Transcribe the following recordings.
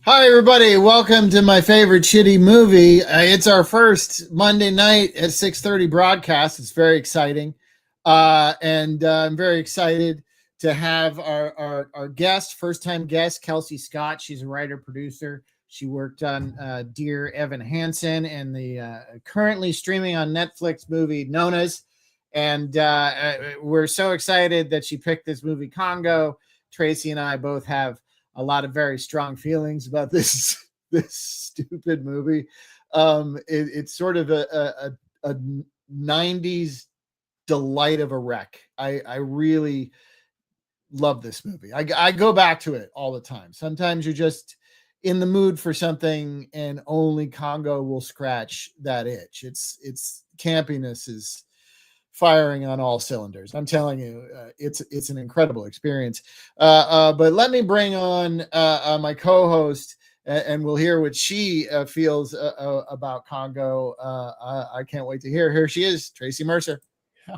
Hi, everybody. Welcome to my favorite shitty movie. It's our first Monday night at 6:30 broadcast. It's very exciting. And I'm very excited to have our guest, first-time guest, Kelsey Scott. She's a writer-producer. She worked on Dear Evan Hansen and the currently streaming on Netflix movie Nona's. And we're so excited that she picked this movie, Congo. Tracy and I both have a lot of very strong feelings about this stupid movie. It's sort of a 90s delight of a wreck. I really love this movie. I go back to it all the time. Sometimes you're just in the mood for something, and only Congo will scratch that itch. It's campiness is firing on all cylinders. I'm telling you, it's an incredible experience. But let me bring on my co-host, and we'll hear what she feels about Congo. I can't wait to hear. Here she is, Tracy Mercer.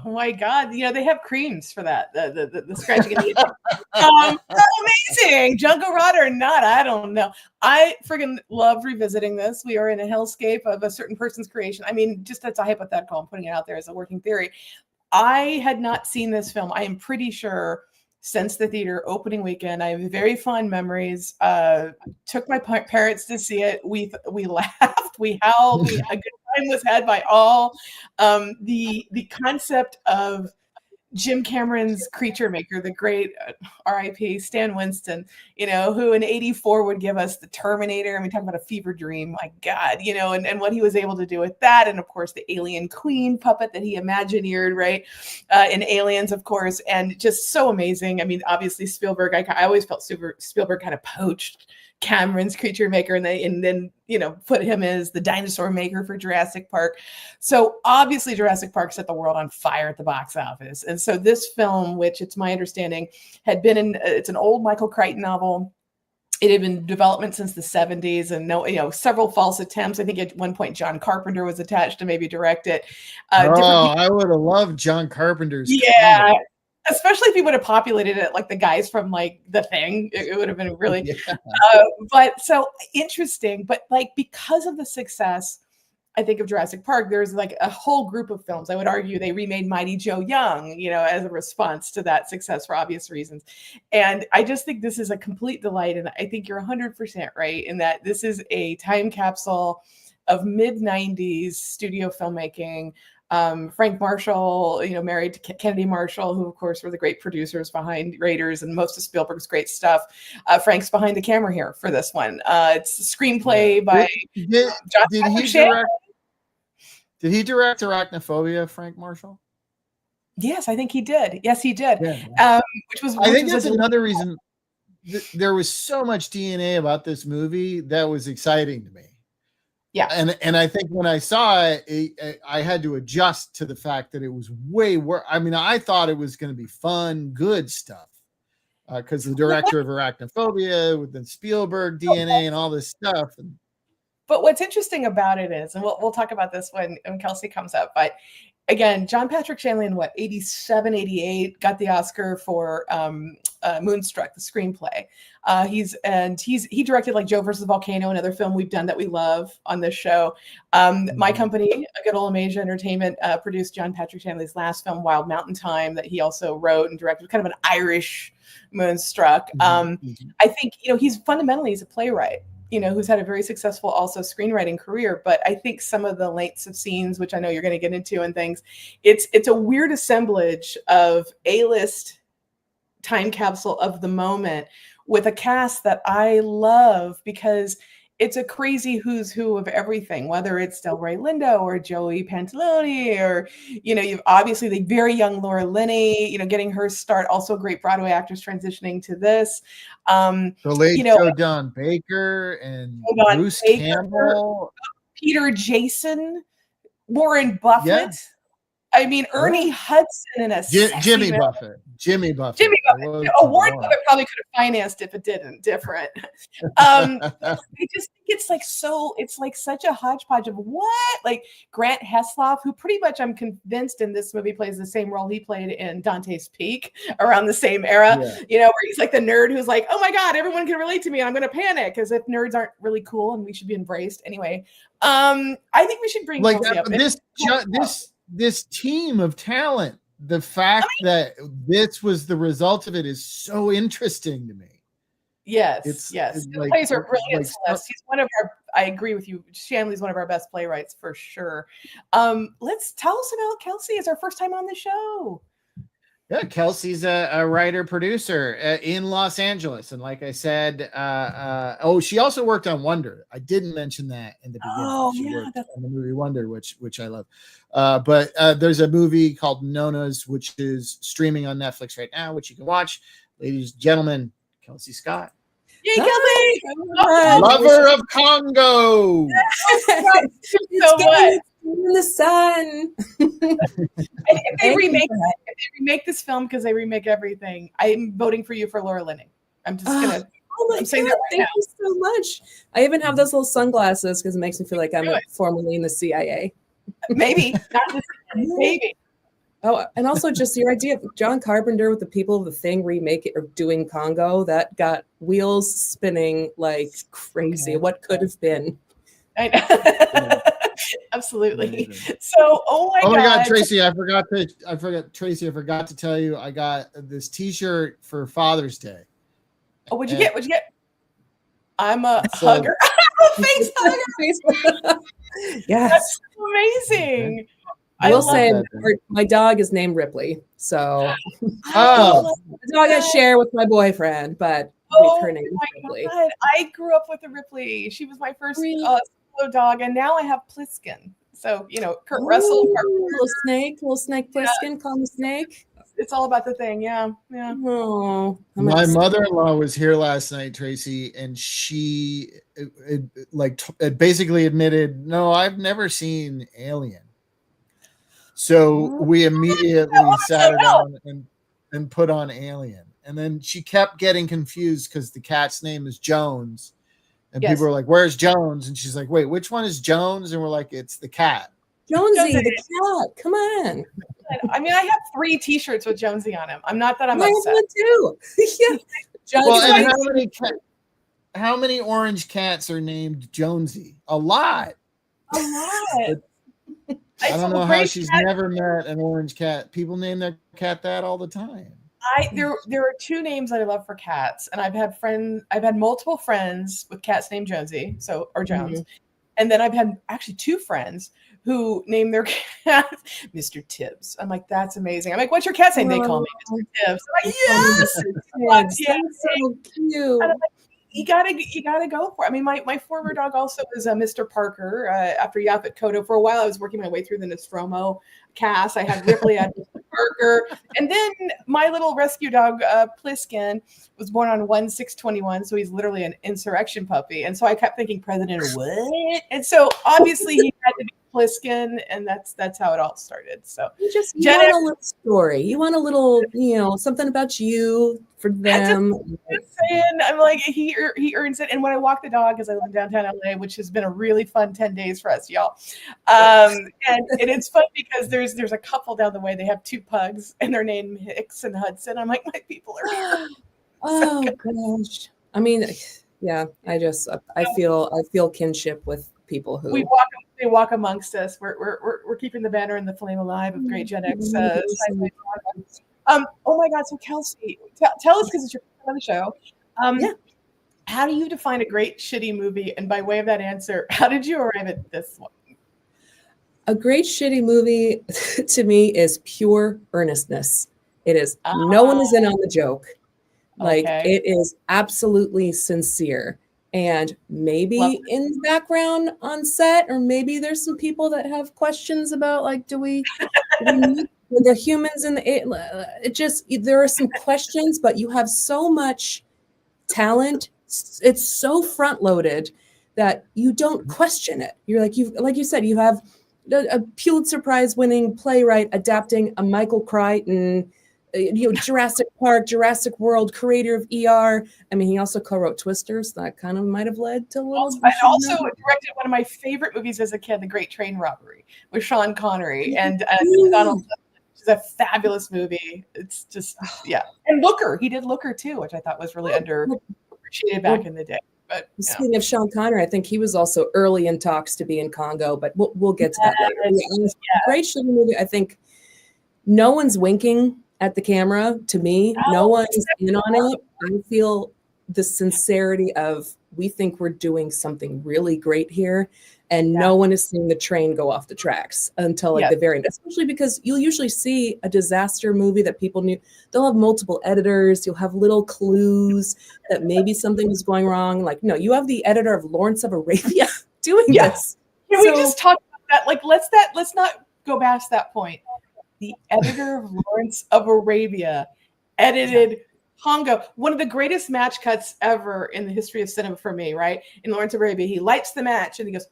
Oh my God! They have creams for that. The scratching. Amazing. Jungle Rod or not, I don't know. I friggin' love revisiting this. We are in a hellscape of a certain person's creation. I mean, just that's a hypothetical. I'm putting it out there as a working theory. I had not seen this film, I am pretty sure, since the theater opening weekend. I have very fond memories. Took my parents to see it. We laughed, we howled, a good time was had by all. The concept of Jim Cameron's Creature Maker, the great R.I.P. Stan Winston, who in '84 would give us the Terminator, and we talk about a fever dream, my God, and what he was able to do with that. And of course, the Alien Queen puppet that he imagineered, right, in Aliens, of course, and just so amazing. I mean, obviously Spielberg, I always felt Spielberg kind of poached Cameron's Creature Maker, and then put him as the dinosaur maker for Jurassic Park. So obviously Jurassic Park set the world on fire at the box office. And so this film, which it's my understanding had been it's an old Michael Crichton novel. It had been in development since the 70s, and several false attempts. I think at one point John Carpenter was attached to maybe direct it. I would have loved John Carpenter's. Yeah. Comedy. Especially if he would have populated it like the guys from like The Thing, it would have been really, yeah. But so interesting. But like, because of the success, I think, of Jurassic Park, there's like a whole group of films. I would argue they remade Mighty Joe Young, as a response to that success for obvious reasons. And I just think this is a complete delight. And I think you're 100% right in that this is a time capsule of mid-90s studio filmmaking. Frank Marshall, married to Kennedy Marshall, who of course were the great producers behind Raiders and most of Spielberg's great stuff. Frank's behind the camera here for this one. It's a screenplay by John Did he direct Arachnophobia, Frank Marshall? Yes, I think he did. Yes, he did. Yeah. I think that's another reason there was so much DNA about this movie that was exciting to me. Yeah. And I think when I saw it, I had to adjust to the fact that it was way worse. I mean, I thought it was going to be fun, good stuff, because the director of Arachnophobia with the Spielberg DNA and all this stuff. But what's interesting about it is, and we'll talk about this when Kelsey comes up, but again, John Patrick Shanley in 87, 88 got the Oscar for Moonstruck, the screenplay. He directed like Joe versus Volcano, another film we've done that we love on this show. My company, Good Old Amasia Entertainment, produced John Patrick Shanley's last film, Wild Mountain Thyme, that he also wrote and directed, kind of an Irish Moonstruck. I think, he's a playwright, who's had a very successful also screenwriting career. But I think some of the lengths of scenes, which I know you're going to get into and things, it's a weird assemblage of A-list time capsule of the moment with a cast that I love, because it's a crazy who's who of everything, whether it's Delroy Lindo or Joey Pantalone, or, you've obviously the very young Laura Linney, getting her start, also a great Broadway actress transitioning to this. The late Joe Don Baker and Bruce Campbell. Peter Jason, Warren Buffett. Yeah. I mean, Ernie Hudson in a Jimmy Buffett. Jimmy Buffett. Warren Buffett probably could have financed if it didn't. Different. I just think it's like it's like such a hodgepodge of what? Like Grant Heslov, who pretty much I'm convinced in this movie plays the same role he played in Dante's Peak around the same era, where he's like the nerd who's like, oh my God, everyone can relate to me and I'm going to panic as if nerds aren't really cool and we should be embraced. Anyway, I think we should bring like this team of talent. The fact that this was the result of it is so interesting to me. Yes. The plays are brilliant. He's one of our. I agree with you. Shanley's one of our best playwrights for sure. Let's tell us about Kelsey. It's our first time on the show. Yeah, Kelsey's a writer producer in Los Angeles, and like I said, she also worked on Wonder. I didn't mention that in the beginning. She worked on the movie Wonder, which I love. But there's a movie called Nona's, which is streaming on Netflix right now, which you can watch. Ladies and gentlemen, Kelsey Scott. Yay, Kelsey! Lover of Congo. So much. In the sun. If they remake this film, because they remake everything, I'm voting for you for Laura Linney. I'm just gonna. I'm saying that right now. Thank you so much. I even have those little sunglasses because it makes me feel like I'm formerly in the CIA. Maybe. Maybe. Oh, and also just your idea of John Carpenter with the people of the Thing remake it or doing Congo, that got wheels spinning like crazy. What could have been? I know. Absolutely. Amazing. So, oh my God, Tracy, I forgot to tell you, I got this T-shirt for Father's Day. Oh, what'd you get? I'm a hugger. Face hugger. Yes. That's amazing. I will say my dog is named Ripley. So the dog I share with my boyfriend, but her name is Ripley. God. I grew up with a Ripley. She was my first dog, and now I have Pliskin. So Kurt Russell, little snake Pliskin, call me Snake. It's all about the thing, yeah. Oh, my mother-in-law was here last night, Tracy, and she basically admitted, no, I've never seen Alien. So we immediately sat her down and put on Alien, and then she kept getting confused because the cat's name is Jones. And people were like, where's Jones? And she's like, wait, which one is Jones? And we're like, it's the cat. Jonesy, the cat. Come on. I mean, I have 3 T-shirts with Jonesy on him. I'm not that I'm upset. I have one too. Yeah. Well, and how many orange cats are named Jonesy? A lot. I don't know how she's never met an orange cat. People name their cat that all the time. There are 2 names that I love for cats, and I've had multiple friends with cats named Jonesy, or Jones, and then I've had actually 2 friends who name their cat Mr. Tibbs. I'm like, that's amazing. I'm like, what's your cat's name? They call me Mr. Tibbs. I'm like, yes, that's so cute. And I'm like, you gotta go for it. I mean, my former dog also was Mr. Parker. After Yaphet Kotto, for a while I was working my way through the Nostromo cast. I had Ripley, I had Mr. Parker, and then my little rescue dog Pliskin was born on 1/6/21, so he's literally an insurrection puppy. And so I kept thinking, President what? And so obviously he had to be Pliskin, and that's how it all started. So you want a little story. You want a little, something about you for them. I'm like, he earns it. And when I walk the dog, because I live downtown LA, which has been a really fun 10 days for us, y'all. And it's fun because there's a couple down the way. They have 2 pugs, and they're named Hicks and Hudson. I'm like, my people are here. Oh gosh. I mean, yeah. I feel kinship with people who they walk amongst us. We're keeping the banner and the flame alive of Great Gen X. Oh my God! So Kelsey, tell us, because it's your first on the show. How do you define a great shitty movie? And by way of that answer, how did you arrive at this one? A great shitty movie to me is pure earnestness. It is no one is in on the joke. Like it is absolutely sincere. And maybe in the background on set, or maybe there's some people that have questions about, like, do we need the humans in there are some questions, but you have so much talent. It's so front loaded that you don't question it. You're like you said, you have a Pulitzer Prize winning playwright adapting a Michael Crichton, Jurassic Park, Jurassic World, creator of ER. I mean, he also co-wrote Twisters. That kind of might have led to a little. I also directed one of my favorite movies as a kid, The Great Train Robbery, with Sean Connery and Donald. It's a fabulous movie. It's just and Looker. He did Looker too, which I thought was really underappreciated back in the day. But speaking of Sean Connery, I think he was also early in talks to be in Congo, but we'll get to that later. Great shitty movie. I think no one's winking at the camera to me. No one's in on it. I feel the sincerity of, we think we're doing something really great here, and no one is seeing the train go off the tracks until the very end, especially because you'll usually see a disaster movie that people knew. They'll have multiple editors. You'll have little clues that maybe something is going wrong. Like, no, you have the editor of Lawrence of Arabia doing this. Can we just talk about that? Like, let's not go past that point. The editor of Lawrence of Arabia edited Congo, one of the greatest match cuts ever in the history of cinema for me, right? In Lawrence of Arabia, he lights the match and he goes,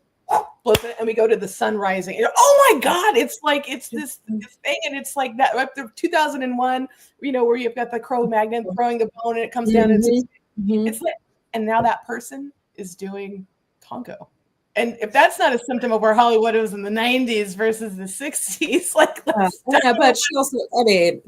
flip it, and we go to the sun rising. And, oh my God, it's like, it's this thing, and it's like that, up to 2001, where you've got the Cro-Magnon throwing the bone and it comes down. It's like, and now that person is doing Congo. And if that's not a symptom of where Hollywood was in the 90s versus the 60s, like, but she also, I mean,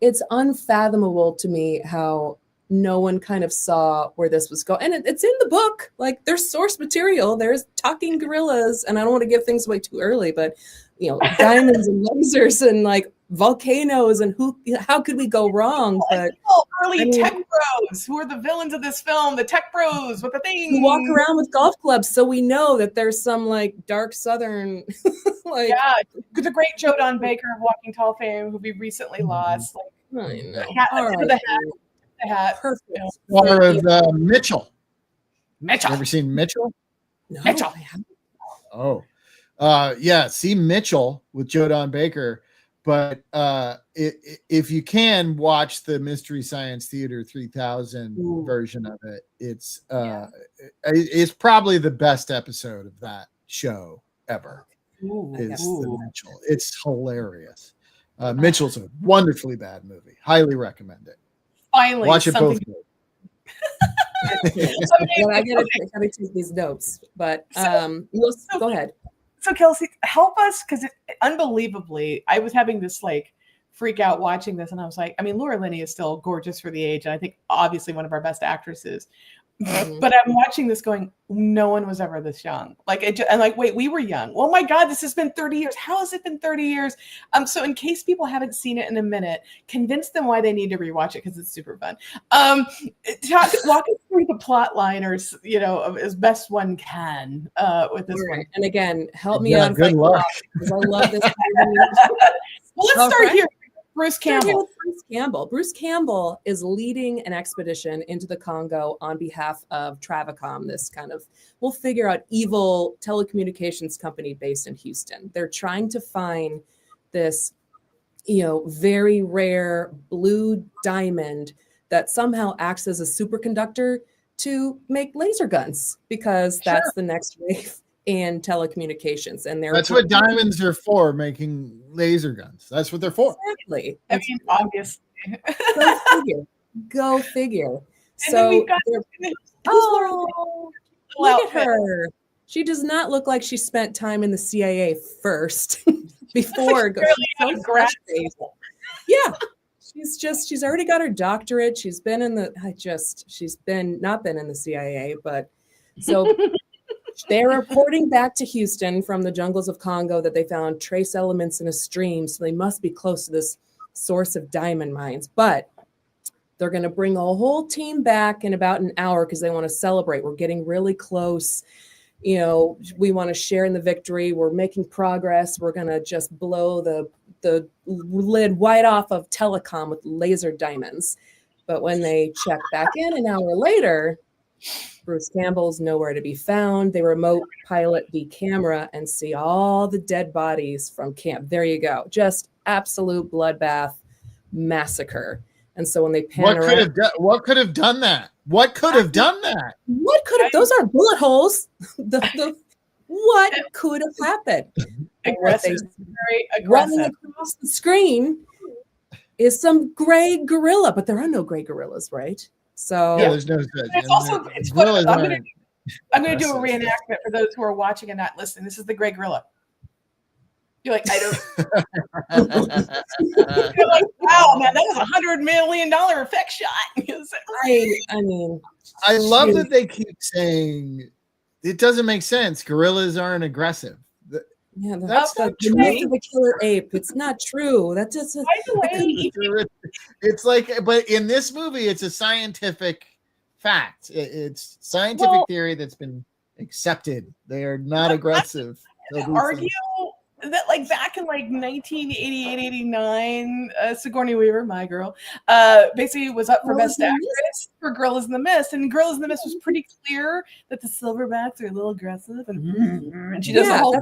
it's unfathomable to me how no one kind of saw where this was going. And it's in the book. Like, there's source material, there's talking gorillas, and I don't want to give things away too early, but diamonds and lasers and like volcanoes, and how could we go wrong? But early tech bros who are the villains of this film, the tech bros with the thing. We walk around with golf clubs, so we know that there's some like dark southern the great Joe Don Baker of Walking Tall fame, who we recently lost. Like, I know. The hat. Perfect. Or of Mitchell. Mitchell. You ever seen Mitchell? No, Mitchell. I haven't. Oh, see Mitchell with Joe Don Baker. But if you can watch the Mystery Science Theater 3000 version of it, it's probably the best episode of that show ever. The Mitchell. It's hilarious. Mitchell's a wonderfully bad movie. Highly recommend it. Finally, watch it both ways. I gotta take these notes, but go ahead. So Kelsey, help us, because unbelievably, I was having this like freak out watching this, and I was like, I mean, Laura Linney is still gorgeous for the age, and I think obviously one of our best actresses. But I'm watching this going, no one was ever this young. Like, and like, wait, we were young. Oh my God, this has been 30 years. How has it been 30 years? So in case people haven't seen it in a minute, convince them why they need to rewatch it, because it's super fun. Walk us through the plot line, or as best one can with this one. And again, help me out. Good luck. Because I love this. Well, let's start here. Bruce Campbell. Bruce Campbell is leading an expedition into the Congo on behalf of Travacom, this kind of, we'll figure out, evil telecommunications company based in Houston. They're trying to find this, very rare blue diamond that somehow acts as a superconductor to make laser guns, because that's the next wave in telecommunications. And that's what diamonds are for, making laser guns. That's what they're for. Exactly. I mean, obviously. Go figure. And so then we've got look at her. She does not look like she spent time in the CIA first before going. Yeah. She's already got her doctorate. She's been in not been in the CIA, but so they're reporting back to Houston from the jungles of Congo that they found trace elements in a stream. So they must be close to this source of diamond mines, but they're going to bring a whole team back in about an hour because they want to celebrate. We're getting really close. We want to share in the victory. We're making progress. We're going to just blow the lid right off of telecom with laser diamonds. But when they check back in an hour later, Bruce Campbell's nowhere to be found. They remote pilot the camera and see all the dead bodies from camp. There you go. Just absolute bloodbath massacre. And so when they pan what could have done that? What could have done that? Those are bullet holes. what could have happened? Aggressive, very Running aggressive. across the screen is some gray gorilla, but there are no gray gorillas, right? So there's no such. It's also it's what Gorillas I'm aren't going to do a reenactment for those who are watching and not listening. This is the gray gorilla. You're like, I don't. You're like, wow, man, that was $100 million effect shot. I mean, I love that they keep saying it doesn't make sense. Gorillas aren't aggressive. yeah, That's the not true. myth of the killer ape. It's not true. That doesn't. By the way, It's like, but in this movie, it's a scientific fact. It's scientific theory that's been accepted. They are not aggressive. Argue that like back in like 1988, 89, Sigourney Weaver, my girl, basically was up for Best Actress for Girl is in the Mist, and Girl is in the Mist was pretty clear that the silverbacks are a little aggressive, and she does the whole.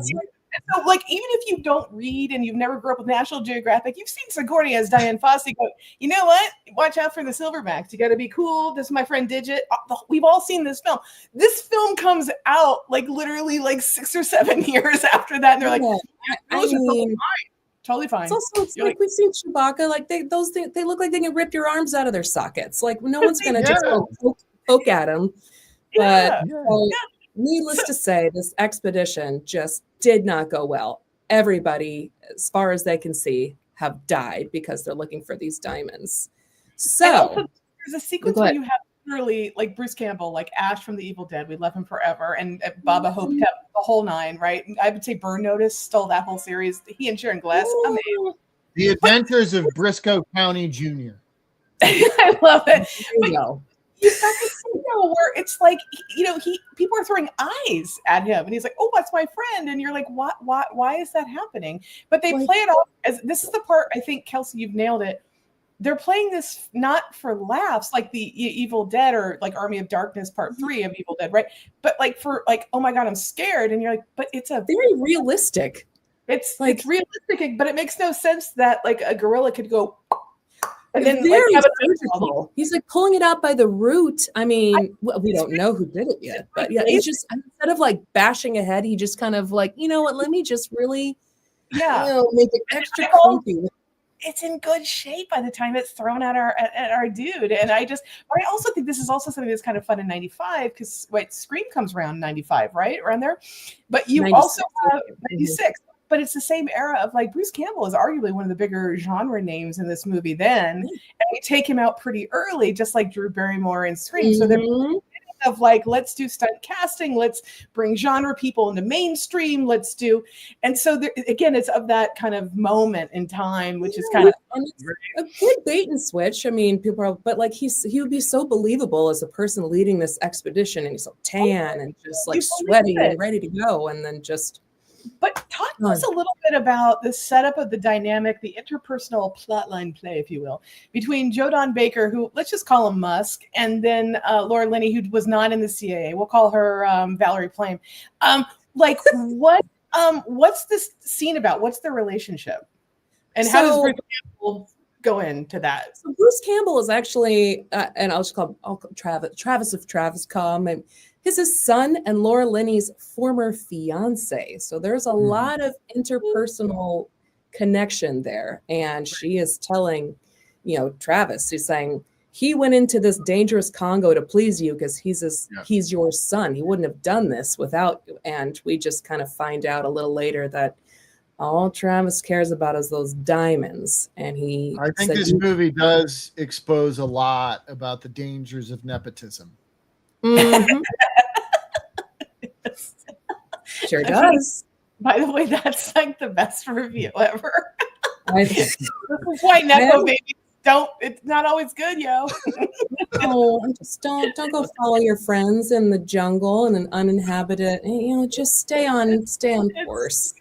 So, like, even if you don't read and you've never grew up with National Geographic, you've seen Sigourney as Diane Fossey go, you know what? Watch out for the silverbacks. You got to be cool. This is my friend Digit. We've all seen this film. This film comes out like literally like 6 or 7 years after that, and they're like, I mean, totally fine. It's like we've seen Chewbacca. Like they look like they can rip your arms out of their sockets. Like no one's gonna just go poke at them. But needless to say, this expedition just did not go well. Everybody, as far as they can see, have died because they're looking for these diamonds. So also, there's a sequence where you have literally like Bruce Campbell, like Ash from The Evil Dead. We love him forever, and Baba Hope kept the whole 9. Right? I would say Burn Notice stole that whole series. He and Sharon Glass, amazing. The Adventures of Briscoe County Jr. I love it. You've got this video where it's like, people are throwing eyes at him, and he's like, "Oh, that's my friend," and you're like, "What? Why is that happening?" But they play it off as this is the part. I think, Kelsey, you've nailed it. They're playing this not for laughs, like the Evil Dead or like Army of Darkness Part 3 of Evil Dead, right? But like for like, oh my God, I'm scared, and you're like, but it's a very realistic. It's like realistic, but it makes no sense that like a gorilla could go. And then very surgical. He's like pulling it out by the root. I mean, we don't know who did it yet, but yeah, it's just instead of like bashing ahead, he just kind of like, you know what? Let me just really, make it extra creepy. It's in good shape by the time it's thrown at our dude, and I also think this is also something that's kind of fun in '95 because Scream comes around '95, right around there, but you also have '96. But it's the same era of like Bruce Campbell is arguably one of the bigger genre names in this movie then. And we take him out pretty early, just like Drew Barrymore in Scream. So they're of like, let's do stunt casting, let's bring genre people into mainstream, and so there, again, it's of that kind of moment in time, which is kind of a good bait and switch. I mean, but like he would be so believable as a person leading this expedition, and he's so tan and just like sweaty and ready to go, and then just. But talk to us a little bit about the setup of the dynamic, the interpersonal plotline play, if you will, between Joe Don Baker, who let's just call him Musk, and then Laura Linney, who was not in the CIA. We'll call her Valerie Plame. What's this scene about? What's their relationship? And how does Bruce Campbell go into that? So Bruce Campbell is actually, and I'll call Travis of Travis Com. His son and Laura Linney's former fiance. So there's a lot of interpersonal connection there. And she is telling, Travis, she's saying, he went into this dangerous Congo to please you because he's your son. He wouldn't have done this without you. And we just kind of find out a little later that all Travis cares about is those diamonds. And I think this movie does expose a lot about the dangers of nepotism. Mm-hmm. Sure does. By the way, that's like the best review ever. This is why Nepo babies it's not always good, yo. No, just don't go follow your friends in the jungle and an uninhabited, just stay on course.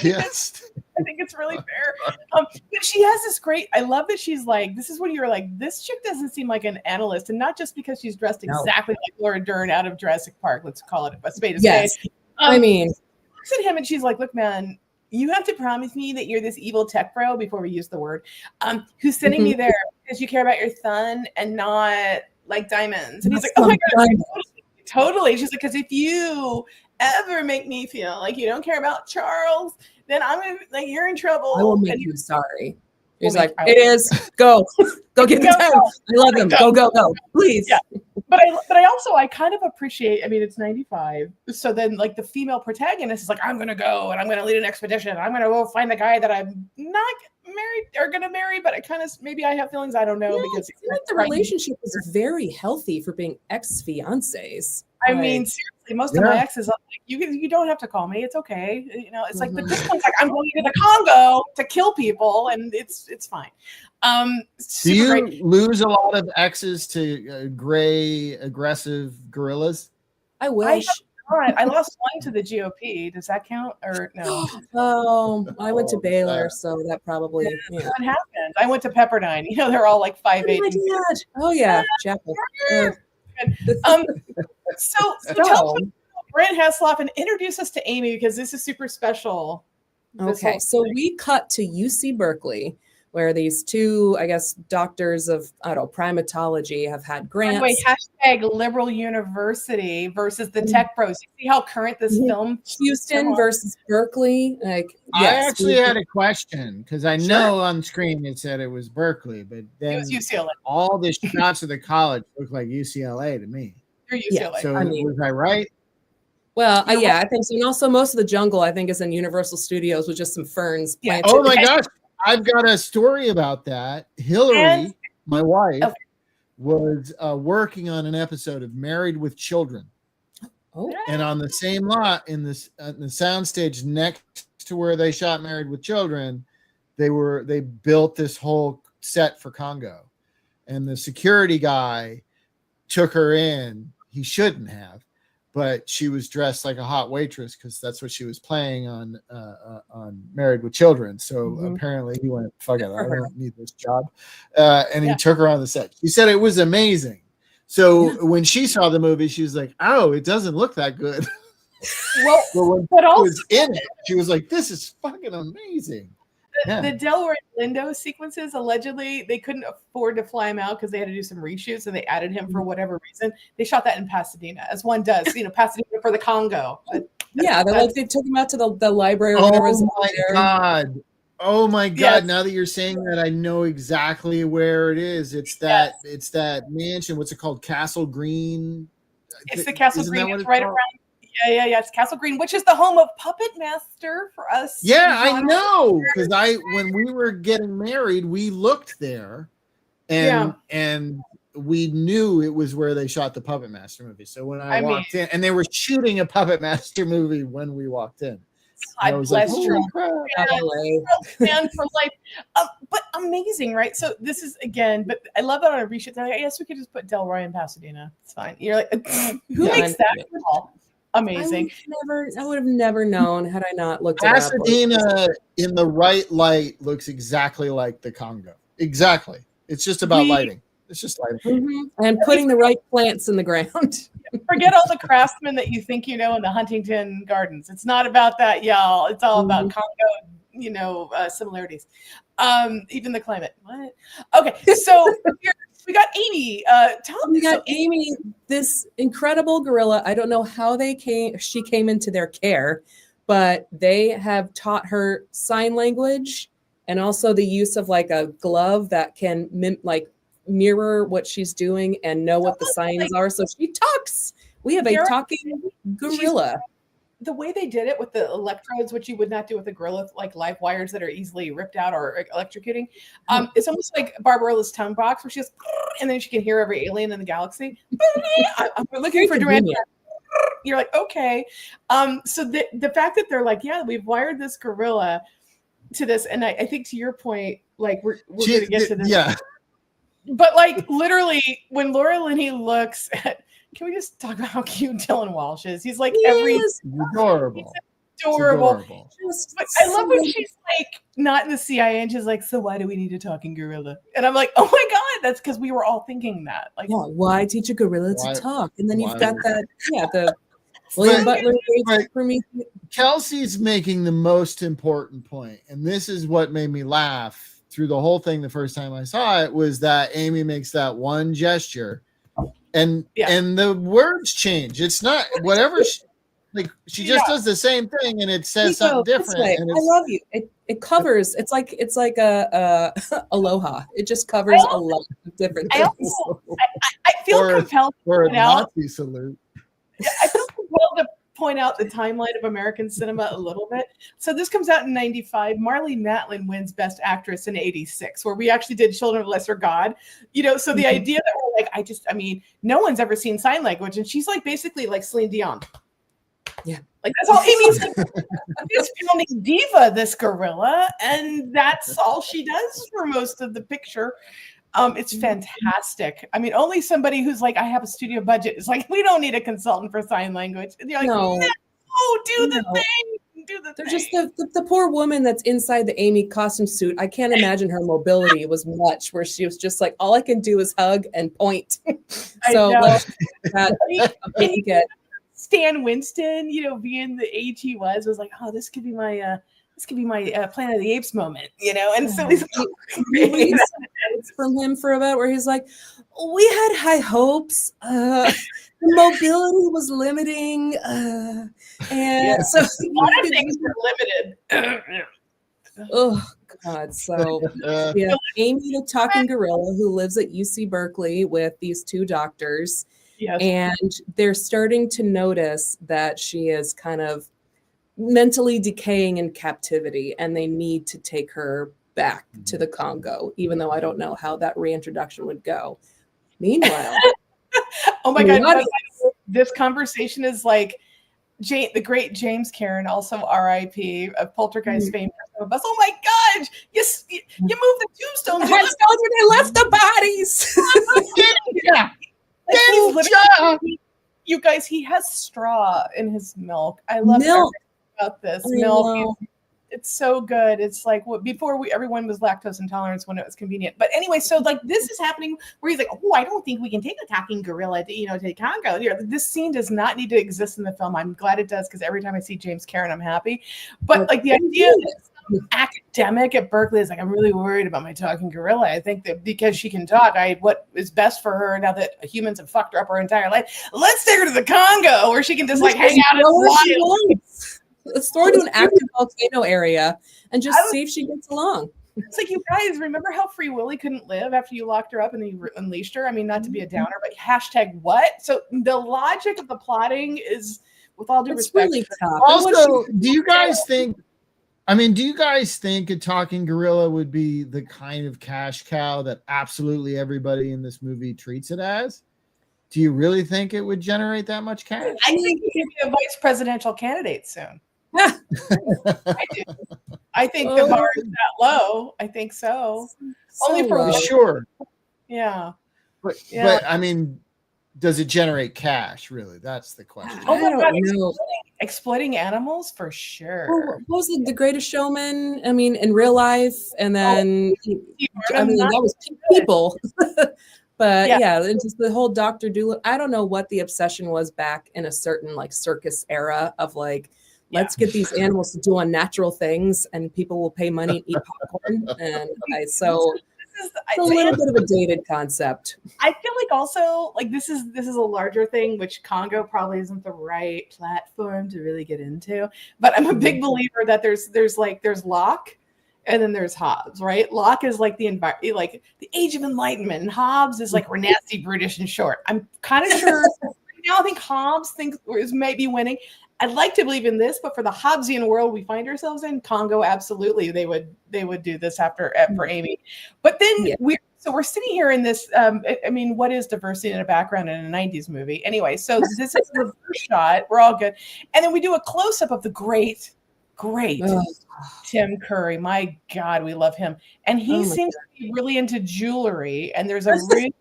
Yes. I think it's really fair. But she has this great, I love that she's like, this is when you're like, this chick doesn't seem like an analyst, and not just because she's dressed exactly like Laura Dern out of Jurassic Park. Let's call it a spade. Yes. I mean, looks at him and she's like, look, man, you have to promise me that you're this evil tech bro, before we use the word, who's sending me there because you care about your son and not like diamonds. And he's like, oh my God, totally. She's like, because if you ever make me feel like you don't care about Charles, then I'm gonna like you're in trouble. I will make And you sorry. He's like, it is. Go get the 10. I love them. Go. Please. Yeah. But I kind of appreciate, I mean, it's 95. So then like the female protagonist is like, I'm going to go and I'm going to lead an expedition. I'm going to go find the guy that I'm not married or going to marry, but I kind of, maybe I have feelings. I don't know. Because I feel like the relationship was very healthy for being ex-fiancés. I mean, seriously, most of my exes are like, you don't have to call me. It's okay. You know, it's like this one's like, I'm going to the Congo to kill people, and it's fine. Do you lose a lot of exes to gray, aggressive gorillas? I wish. I lost one to the GOP. Does that count or no? I went to Baylor, so that probably. Yeah. What happened? I went to Pepperdine. You know, they're all like 5'8". Oh yeah, Chapel. So tell us Brent Hasselhoff and introduce us to Amy because this is super special. Okay, so we cut to UC Berkeley, where these two, I guess, doctors of primatology have had grants. Wait, hashtag liberal university versus the tech bros. You see how current this film? Houston versus Berkeley. Like, yes, I actually had a question because I know on screen it said it was Berkeley, but then it was UCLA. All the shots of the college look like UCLA to me. You're UCLA. Yeah, so was I right? Well, I think so. And also most of the jungle, I think, is in Universal Studios with just some ferns planted. Oh my gosh. I've got a story about that. Hillary, my wife, was working on an episode of Married with Children. Oh. And on the same lot in the soundstage next to where they shot Married with Children, they built this whole set for Congo. And the security guy took her in. He shouldn't have, but she was dressed like a hot waitress because that's what she was playing on Married with Children. So apparently he went, fuck it, I don't need this job. And he took her on the set. She said it was amazing. So when she saw the movie, she was like, oh, it doesn't look that good. Well, but also was in it, she was like, this is fucking amazing. The Delroy Lindo sequences, allegedly, they couldn't afford to fly him out because they had to do some reshoots and they added him for whatever reason. They shot that in Pasadena, as one does, Pasadena for the Congo. They took him out to the library or whatever. Oh my God. Now that you're saying that, I know exactly where it is. It's that mansion. What's it called? Castle Green. It's the Castle Green. It's right around. Yeah. It's Castle Green, which is the home of Puppet Master for us. Yeah, I know. Because when we were getting married, we looked there and we knew it was where they shot the Puppet Master movie. So when I walked in, and they were shooting a Puppet Master movie when we walked in. I was like, man for life. But amazing, right? So this is but I love that on a reshoot. They're like, I guess we could just put Delroy in Pasadena. It's fine. You're like, who makes that call? Amazing. I would have never known had I not looked at Pasadena in the right light looks exactly like the Congo. Exactly. It's just about lighting. It's just lighting. And putting the right plants in the ground. Forget all the craftsmen that you think you know in the Huntington Gardens. It's not about that, y'all. It's all about Congo, similarities. Even the climate. What? Okay, so we got Amy. Amy, this incredible gorilla. I don't know how she came into their care, but they have taught her sign language and also the use of like a glove that can mirror what she's doing and know what the signs are. So she talks. We have a talking gorilla. The way they did it with the electrodes, which you would not do with a gorilla, like live wires that are easily ripped out or electrocuting. It's almost like Barbarolla's tongue box, where she goes, and then she can hear every alien in the galaxy. I'm looking for Durant. You're like, okay. So the fact that they're like, yeah, we've wired this gorilla to this, and I think to your point, like we're going to get to this. Yeah. But like literally, when Laura Linney looks at, can we just talk about how cute Dylan Walsh is? He's like adorable. Adorable. But I love when she's like not in the CIA and she's like, so why do we need a talking gorilla? And I'm like, oh my God, that's because we were all thinking that. Like, why teach a gorilla to talk? And then you've got the William Butler. Kelsey's making the most important point, and this is what made me laugh through the whole thing the first time I saw it, was that Amy makes that one gesture and the words change. It's not whatever Like she just does the same thing, and it says something different. And I love you. It covers. It's like a aloha. It just covers a lot of different things. I feel compelled or a Nazi salute. I feel compelled to point out the timeline of American cinema a little bit. So this comes out in 95. Marlee Matlin wins Best Actress in 86, where we actually did Children of Lesser God. So the idea that we're like, no one's ever seen sign language, and she's like basically like Celine Dion. Yeah. Like that's all Amy's this founding diva, this gorilla, and that's all she does for most of the picture. It's fantastic. I mean, only somebody who's like, I have a studio budget is like, we don't need a consultant for sign language. And you're like, no, do the thing. Do the They're thing. just the poor woman that's inside the Amy costume suit. I can't imagine her mobility was much, where she was just like, all I can do is hug and point. So let's get Stan Winston, being the age he was like, oh, this could be my Planet of the Apes moment, and so he's from him for a bit where he's like, we had high hopes, the mobility was limiting, and so a lot of things were limited. Oh God. So Amy the talking gorilla who lives at UC Berkeley with these two doctors. Yes. And they're starting to notice that she is kind of mentally decaying in captivity, and they need to take her back to the Congo, even though I don't know how that reintroduction would go. Meanwhile, oh my God, this conversation is like the great James Cairn, also R.I.P. of Poltergeist fame for some of us. Oh my God, you moved the tombstones. The headstones, and they left the bodies. Yeah. You guys, he has straw in his milk. I love milk about this milk. It's so good. It's like before everyone was lactose intolerant when it was convenient. But anyway, so like this is happening where he's like, oh, I don't think we can take a talking gorilla to Congo. This scene does not need to exist in the film. I'm glad it does, because every time I see James Cairn, I'm happy. But like the idea that academic at Berkeley is like, I'm really worried about my talking gorilla. I think that because she can talk, what is best for her now that humans have fucked her up her entire life, let's take her to the Congo where she can just like hang out in the wild. Let's throw her to an active volcano area and just see if she gets along. It's like, you guys remember how Free Willy couldn't live after you locked her up and then you unleashed her? I mean, not to be a downer, but #what? So the logic of the plotting is, with all due respect, really tough. Also, do you guys think a talking gorilla would be the kind of cash cow that absolutely everybody in this movie treats it as? Do you really think it would generate that much cash? I think he could be a vice presidential candidate soon. I do. I think the bar is that low. I think so. Only for sure. Yeah. But I mean, does it generate cash? Really, that's the question. Oh my God, exploiting animals for sure. Well, what was the Greatest Showman? I mean, in real life, and then that was people. But yeah, it's just the whole Dr. Dolittle. I don't know what the obsession was back in a certain like circus era of like, let's get these animals to do unnatural things, and people will pay money and eat popcorn. And it's a little bit of a dated concept. I feel like also like this is a larger thing, which Congo probably isn't the right platform to really get into. But I'm a big believer that there's Locke, and then there's Hobbes, right? Locke is like the Age of Enlightenment, and Hobbes is like we're nasty, brutish, and short. I'm kind of sure now. I think Hobbes is maybe winning. I'd like to believe in this, but for the Hobbesian world we find ourselves in, Congo, absolutely, they would do this for Amy. But then we're sitting here in this. I mean, what is diversity in a background in a '90s movie? Anyway, so this is the first shot. We're all good, and then we do a close up of the great Tim Curry. My God, we love him, and he seems to be really into jewelry. And there's a really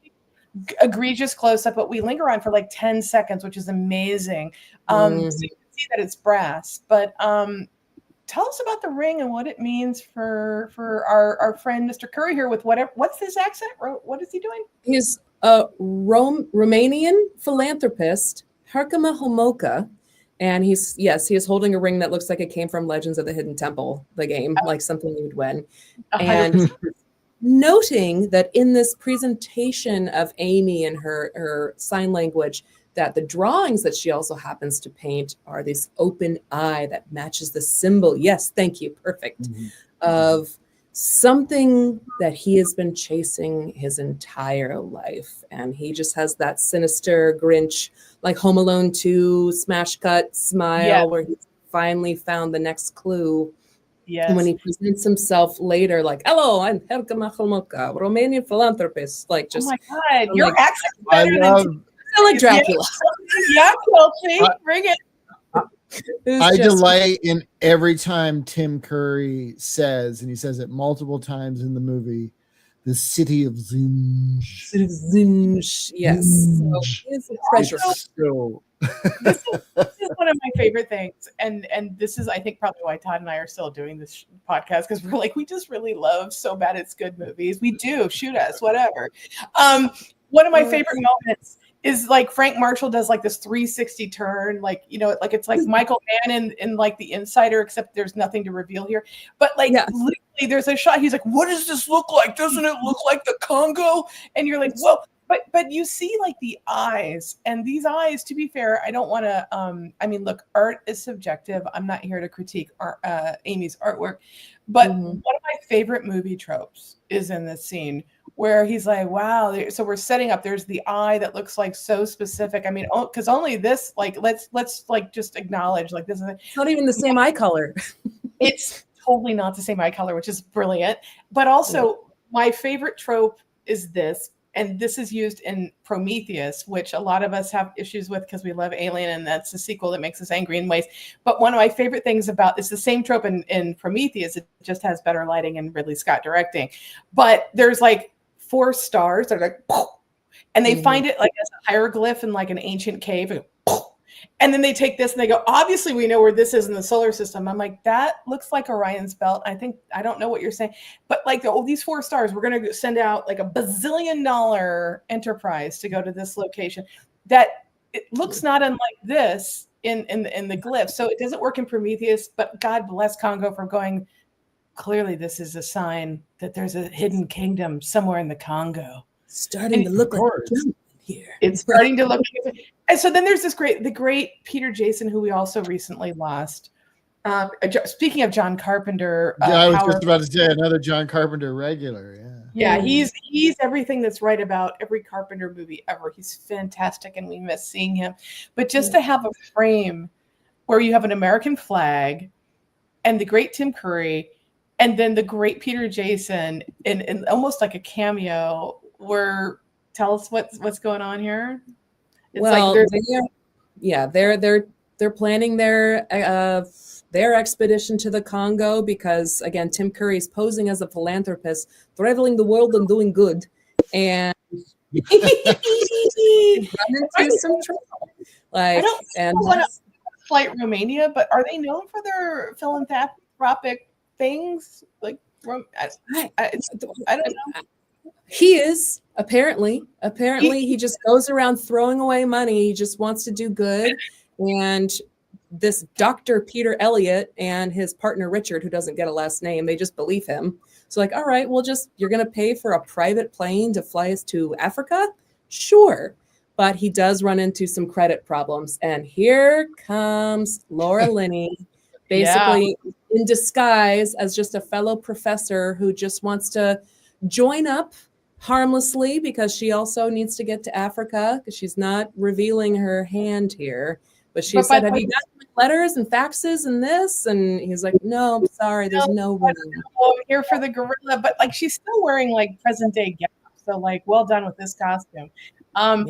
egregious close up, but we linger on for like 10 seconds, which is amazing. So you can see that it's brass. But tell us about the ring and what it means for our friend Mr. Curry here with what's his accent? What is he doing? He's a Romanian philanthropist, Harkama Homoka. And he is holding a ring that looks like it came from Legends of the Hidden Temple, the game, like something you would win. And noting that in this presentation of Amy and her sign language, that the drawings that she also happens to paint are this open eye that matches the symbol. Yes, thank you. Perfect. Mhm. Of something that he has been chasing his entire life. And he just has that sinister Grinch, like Home Alone 2 smash cut smile, where he's finally found the next clue. Yes. And when he presents himself later, like, hello, I'm Helga Machalmoka, Romanian philanthropist. Like, just, oh my God, I'm your like, accent's I better love. than I like Dracula. Yeah, Kelsey, bring it. I delight in every time Tim Curry says, and he says it multiple times in the movie, the city of Zinj. Yes. So it's a treasure. So, This is one of my favorite things, and this is, I think, probably why Todd and I are still doing this podcast, because we're like, we just really love so bad it's good movies. We do, shoot us, whatever. One of my favorite moments is like Frank Marshall does like this 360 turn, like, you know, like it's like Michael Mann in like The Insider, except there's nothing to reveal here. But like literally there's a shot, he's like, what does this look like? Doesn't it look like the Congo? And you're like, whoa. But you see like the eyes, and these eyes, to be fair, I don't want to I mean, look, art is subjective. I'm not here to critique Amy's artwork, but one of my favorite movie tropes is in this scene where he's like, wow, so we're setting up, there's the eye that looks like so specific. I mean, because only this, like, let's like just acknowledge, like, this is it's not even the same eye color. It's totally not the same eye color, which is brilliant. But also my favorite trope is this, and this is used in Prometheus, which a lot of us have issues with because we love Alien, and that's the sequel that makes us angry in ways. But one of my favorite things about it's the same trope in Prometheus. It just has better lighting and Ridley Scott directing. But there's like 4 stars that are like, poof, and they find it like as a hieroglyph in like an ancient cave. And, and then they take this and they go, obviously we know where this is in the solar system. I'm like, that looks like Orion's belt. I don't know what you're saying, but like these 4 stars, we're going to send out like $1 bazillion enterprise to go to this location. That it looks not unlike this in the glyph. So it doesn't work in Prometheus, but God bless Congo for going, clearly this is a sign that there's a hidden kingdom somewhere in the Congo. Starting to look like here. It's starting to look like, and so then there's the great Peter Jason, who we also recently lost. Speaking of John Carpenter, I was just about to say another John Carpenter regular. Yeah, he's everything that's right about every Carpenter movie ever. He's fantastic, and we miss seeing him. But just to have a frame where you have an American flag and the great Tim Curry, and then the great Peter Jason in almost like a cameo, where tell us what's going on here. It's well, like they're planning their expedition to the Congo because, again, Tim Curry's posing as a philanthropist, traveling the world and doing good, and run into some trouble. Like, I don't want to Flight Romania, but are they known for their philanthropic things? Like, I don't know. He is apparently he just goes around throwing away money. He just wants to do good. And this Dr. Peter Elliott and his partner Richard, who doesn't get a last name, they just believe him. So like, all right, you're going to pay for a private plane to fly us to Africa? Sure. But he does run into some credit problems. And here comes Laura Linney, basically in disguise as just a fellow professor who just wants to join up harmlessly because she also needs to get to Africa because she's not revealing her hand here. But she said, have you got letters and faxes and this? And he's like, no, I'm sorry, there's no room. I'm here for the gorilla. But like, she's still wearing like present day getup. So like, well done with this costume. What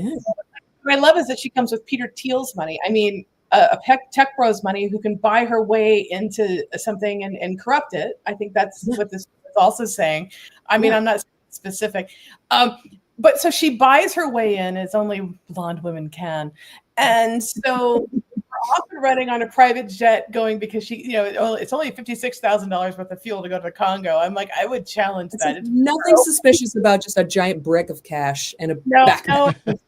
I love is that she comes with Peter Thiel's money. I mean, a tech bro's money who can buy her way into something and corrupt it. I think that's what this is also saying. I mean, I'm not specific. But so she buys her way in, as only blonde women can. And so we're off and running on a private jet going because she, it's only $56,000 worth of fuel to go to the Congo. I'm like, I would challenge that. It's nothing suspicious about just a giant brick of cash and a backpack. Like,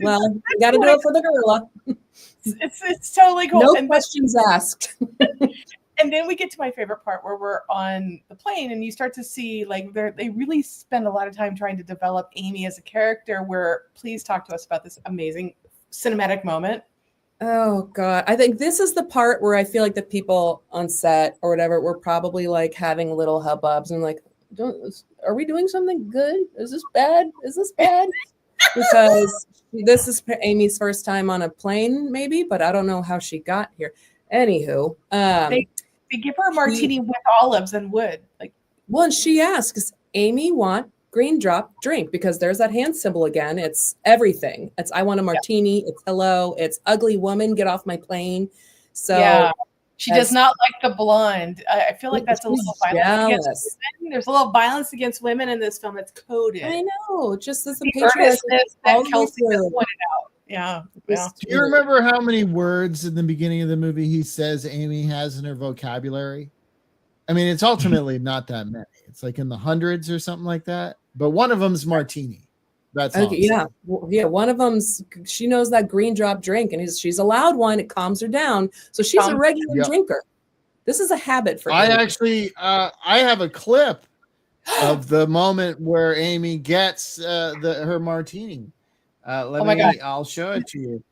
well, you got to do it for the gorilla. It's totally cool. No questions asked. And then we get to my favorite part where we're on the plane and you start to see like they really spend a lot of time trying to develop Amy as a character. Where please talk to us about this amazing cinematic moment? Oh God. I think this is the part where I feel like the people on set or whatever were probably like having little hubbubs and like, are we doing something good? Is this bad? Is this bad? Because this is Amy's first time on a plane, maybe, but I don't know how she got here. Anywho, they give her a martini with olives and wood. Like, well, and she asks, Amy want green drop drink, because there's that hand symbol again. It's everything. It's I want a martini. It's hello. It's ugly woman. Get off my plane. So yeah. She does not like the blonde. I feel like that's a little violence against women. There's a little violence against women in this film. It's coded. I know. Just as a patriarchy that Kelsey has pointed out. Yeah. Do you remember how many words in the beginning of the movie he says Amy has in her vocabulary? I mean, it's ultimately not that many. It's like in the hundreds or something like that. But one of them's martini. That's okay. Yeah. Yeah. One of them's, she knows that green drop drink, and she's allowed one. It calms her down. So she's a regular drinker. This is a habit for Amy. I have a clip of the moment where Amy gets her martini. I'll show it to you.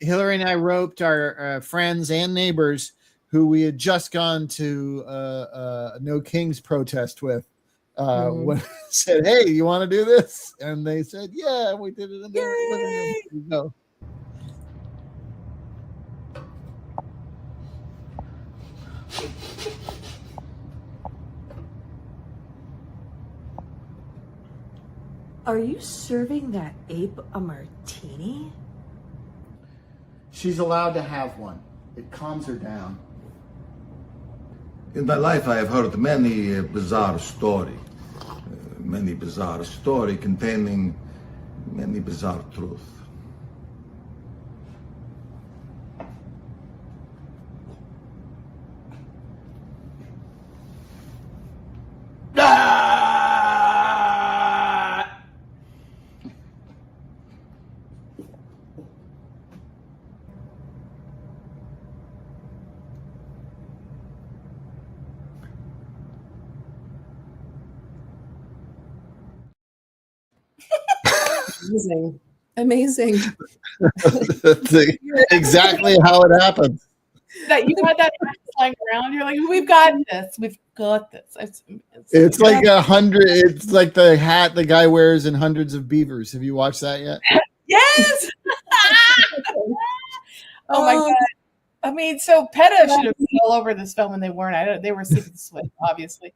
Hillary and I roped our friends and neighbors who we had just gone to No Kings protest with. When said, hey, you want to do this? And they said, yeah, we did it in the living room. No. Are you serving that ape a martini? She's allowed to have one. It calms her down. In my life, I have heard many bizarre stories. Containing many bizarre truths. Amazing. That's exactly how it happens. That you had that flying around. You're like, we've got this. We've got this. It's like 100. It's like the hat the guy wears in Hundreds of Beavers. Have you watched that yet? Yes. Oh my God. I mean, so PETA should have been all over this film, and they weren't. They were seeking sweat, obviously.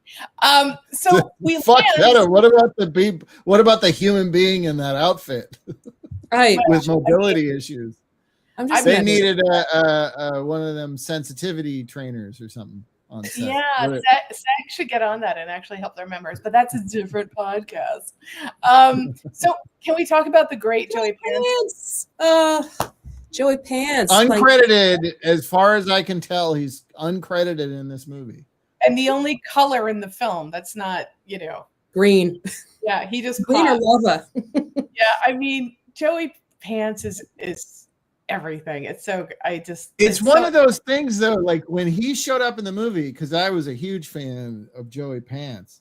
So we fuck PETA. What about the human being in that outfit? Right. With mobility issues. They needed one of them sensitivity trainers or something on set. Yeah, SAG should get on that and actually help their members, but that's a different podcast. So can we talk about the great Joey Pants? Joey Pants. Uncredited, as far as I can tell, he's uncredited in this movie. And the only color in the film that's not, green. Yeah, he just green or lava. Yeah, I mean, Joey Pants is everything. It's one of those things though, like when he showed up in the movie, because I was a huge fan of Joey Pants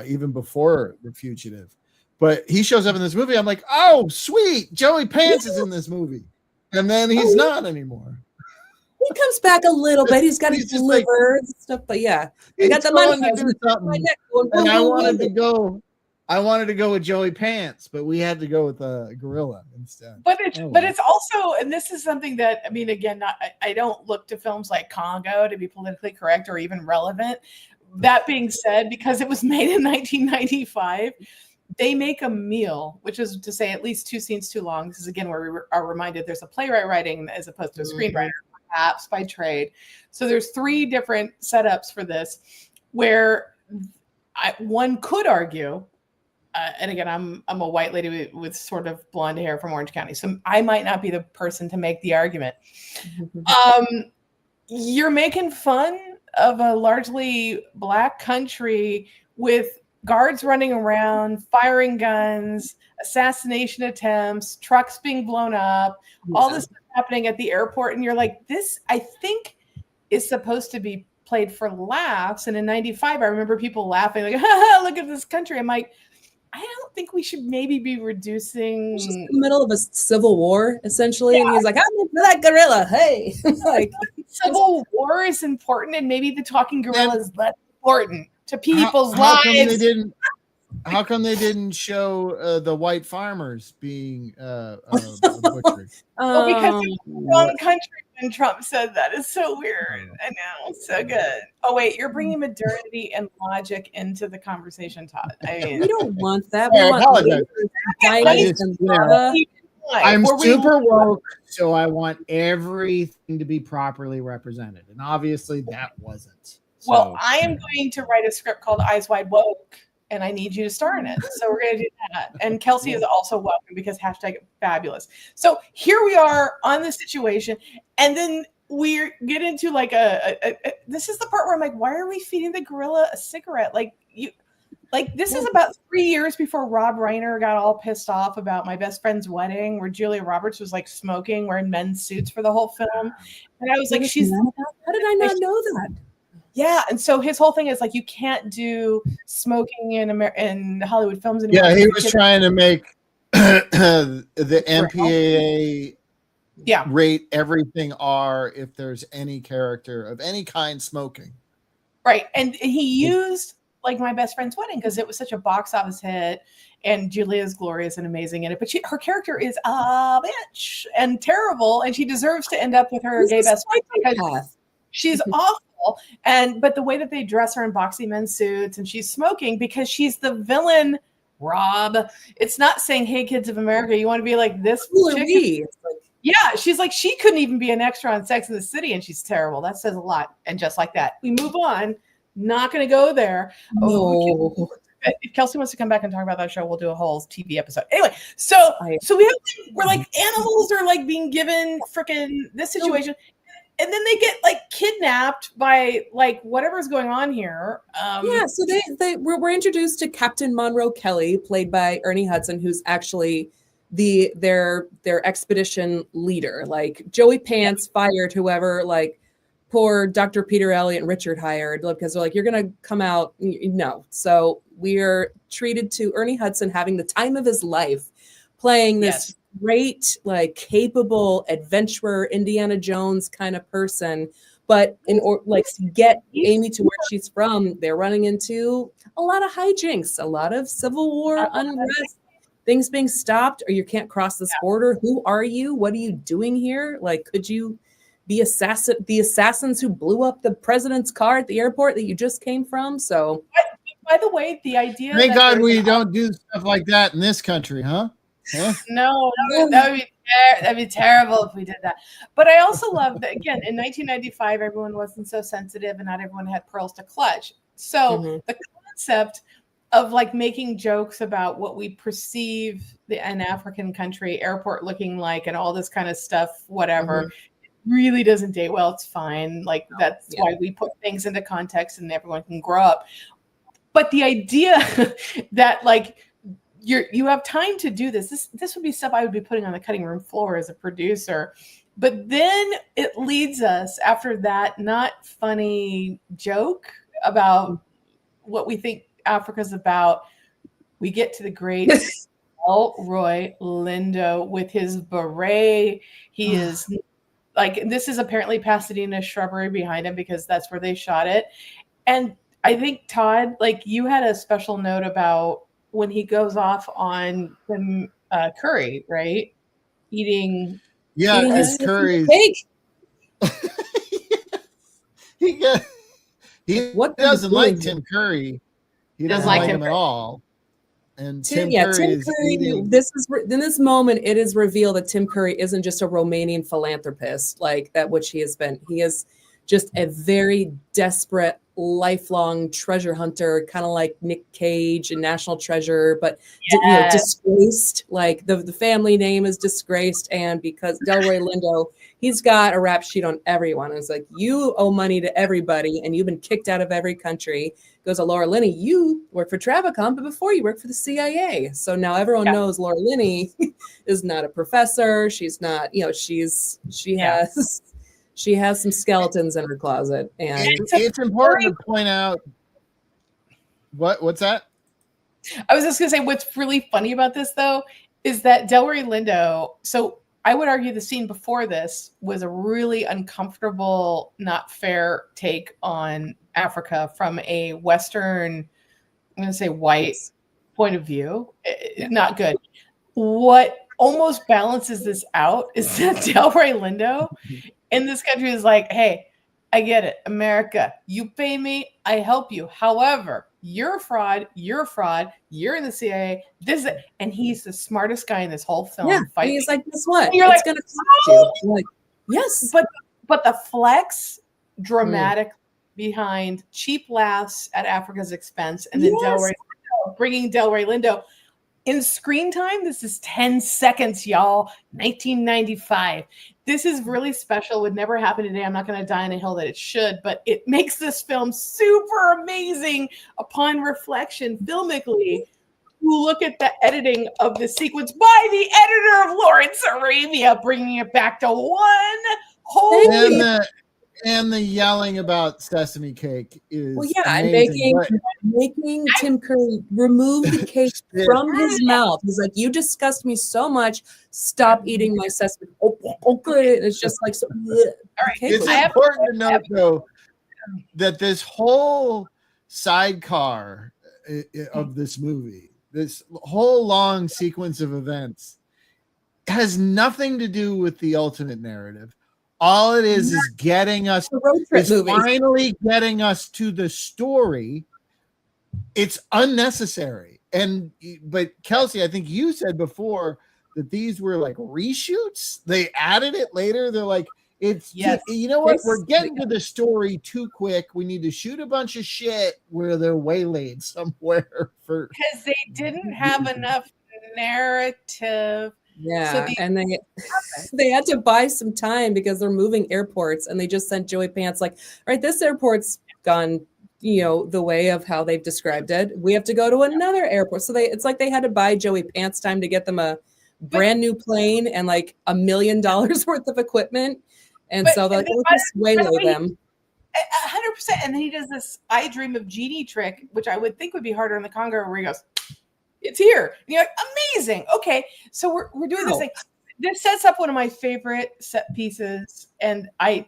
even before The Fugitive, but he shows up in this movie, I'm like, oh sweet, Joey Pants is in this movie, and then he's not anymore. He comes back a little bit. He's got his liver and stuff, but yeah, I got the money to do something. And I wanted to go with Joey Pants, but we had to go with a gorilla instead. But it's also, and this is something that, I mean, again, I don't look to films like Congo to be politically correct or even relevant. That being said, because it was made in 1995, they make a meal, which is to say at least 2 scenes too long. This is again where we are reminded there's a playwright writing as opposed to a screenwriter, perhaps by trade. So there's 3 different setups for this, where one could argue. And again, I'm a white lady with sort of blonde hair from Orange County, so I might not be the person to make the argument. You're making fun of a largely Black country with guards running around, firing guns, assassination attempts, trucks being blown up, all this stuff happening at the airport, and you're like, this, I think, is supposed to be played for laughs. And in '95, I remember people laughing like, look at this country. I'm like, I don't think we should maybe be reducing. It's just in the middle of a civil war, essentially, and he's like, "I'm in for that gorilla." Hey, like civil war is important, and maybe the talking gorilla is less important to people's how lives. How come they didn't show the white farmers being butchered? Well, because it was the wrong country when Trump said that. It's so weird. I know. So good. Oh, wait. You're bringing modernity and logic into the conversation, Todd. I mean, we don't want that. I We want apologize. lasers and lava. I'm super woke, so I want everything to be properly represented. And obviously that wasn't. Well, I am going to write a script called Eyes Wide Woke, and I need you to star in it. So we're going to do that. And Kelsey is also welcome because #fabulous. So here we are on the situation. And then we get into like this is the part where I'm like, why are we feeding the gorilla a cigarette? This is about 3 years before Rob Reiner got all pissed off about My Best Friend's Wedding, where Julia Roberts was like smoking, wearing men's suits for the whole film. And I was like, how did I not know that? Yeah, and so his whole thing is like you can't do smoking in Hollywood films anymore. Yeah, he was trying to make the MPAA rate everything R if there's any character of any kind smoking. Right, and he used like My Best Friend's Wedding because it was such a box office hit, and Julia's glorious and amazing in it. But her character is a bitch and terrible, and she deserves to end up with her gay best friend because she's awful. But the way that they dress her in boxy men's suits and she's smoking because she's the villain, Rob. It's not saying, hey, kids of America, you want to be like this chick? Yeah, she's like, she couldn't even be an extra on Sex and the City, and she's terrible. That says a lot. And just like that, we move on. Not going to go there. No. If Kelsey wants to come back and talk about that show, we'll do a whole TV episode. Anyway, so we're like animals are like being given freaking this situation. And then they get like kidnapped by like whatever's going on here. So we're introduced to Captain Monroe Kelly, played by Ernie Hudson, who's actually their expedition leader. Like Joey Pants fired whoever like poor Dr. Peter Elliott and Richard hired because they're like, you're gonna come out. No, so we're treated to Ernie Hudson having the time of his life, playing this great, like capable adventurer, Indiana Jones kind of person. But to get Amy to where she's from, they're running into a lot of hijinks, a lot of Civil War unrest, things being stopped, or you can't cross this border. Who are you? What are you doing here? Like, could you be the assassins who blew up the president's car at the airport that you just came from? So, by the way, the idea. Thank God we don't do stuff like that in this country, huh? Huh? No, that'd be terrible if we did that. But I also love that, again, in 1995, everyone wasn't so sensitive and not everyone had pearls to clutch. So the concept of like making jokes about what we perceive an African country airport looking like and all this kind of stuff, whatever, really doesn't date well. It's fine. Like that's why we put things into context and everyone can grow up. But the idea that like, you have time to do this. This would be stuff I would be putting on the cutting room floor as a producer. But then it leads us after that not funny joke about what we think Africa's about. We get to the great Elroy Lindo with his beret. He is like, this is apparently Pasadena shrubbery behind him because that's where they shot it. And I think, Todd, like you had a special note about when he goes off on some curry, right? Eating his curry. He doesn't like Tim Curry. He doesn't like him at all. And Tim Curry is eating. In this moment, it is revealed that Tim Curry isn't just a Romanian philanthropist like that, which he has been. He is just a very desperate, lifelong treasure hunter, kind of like Nick Cage and National Treasure, but disgraced. Like the family name is disgraced, and because Delroy Lindo, he's got a rap sheet on everyone. It's like, you owe money to everybody, and you've been kicked out of every country. Goes to Laura Linney, you work for Travacom, but before you worked for the CIA. So now everyone knows Laura Linney is not a professor. She's not, she has some skeletons in her closet. And it's important to point out what's that? I was just gonna say what's really funny about this though is that Delroy Lindo. So I would argue the scene before this was a really uncomfortable, not fair take on Africa from a Western, I'm gonna say white point of view. Not good. What almost balances this out is that Delroy Lindo in this country is like, hey, I get it. America, you pay me, I help you. However, you're a fraud, you're in the CIA, and he's the smartest guy in this whole film. Yeah, and he's like, guess what? It's like, gonna cost you. You're like, yes. But the flex dramatic behind cheap laughs at Africa's expense, and then bringing Delroy Lindo. In screen time, this is 10 seconds, y'all. 1995. This is really special. Would never happen today. I'm not going to die on a hill that it should, but it makes this film super amazing upon reflection filmically. You look at the editing of the sequence by the editor of Lawrence Arabia, bringing it back to one whole. And the yelling about sesame cake is amazing, and making Tim Curry remove the cake from his mouth. He's like, "You disgust me so much. Stop eating my sesame." Okay, it's just like so. All right, it's important to note though that this whole sidecar of this movie, this whole long sequence of events, has nothing to do with the ultimate narrative. All it is getting us, finally getting us to the story. It's unnecessary. But Kelsey, I think you said before that these were like reshoots. They added it later. They're like, you know what? We're getting to the story too quick. We need to shoot a bunch of shit where they're waylaid somewhere because they didn't have enough narrative. Yeah, so and they had to buy some time because they're moving airports, and they just sent Joey Pants like, all right, this airport's gone, the way of how they've described it. We have to go to another airport. So it's like they had to buy Joey Pants time to get them a brand new plane and like $1 million worth of equipment. And so they're like, we'll just waylay them. 100%. And then he does this I Dream of Genie trick, which I would think would be harder in the Congo, where he goes, it's here. And you're like, amazing. Okay. So we're doing this thing. This sets up one of my favorite set pieces. And I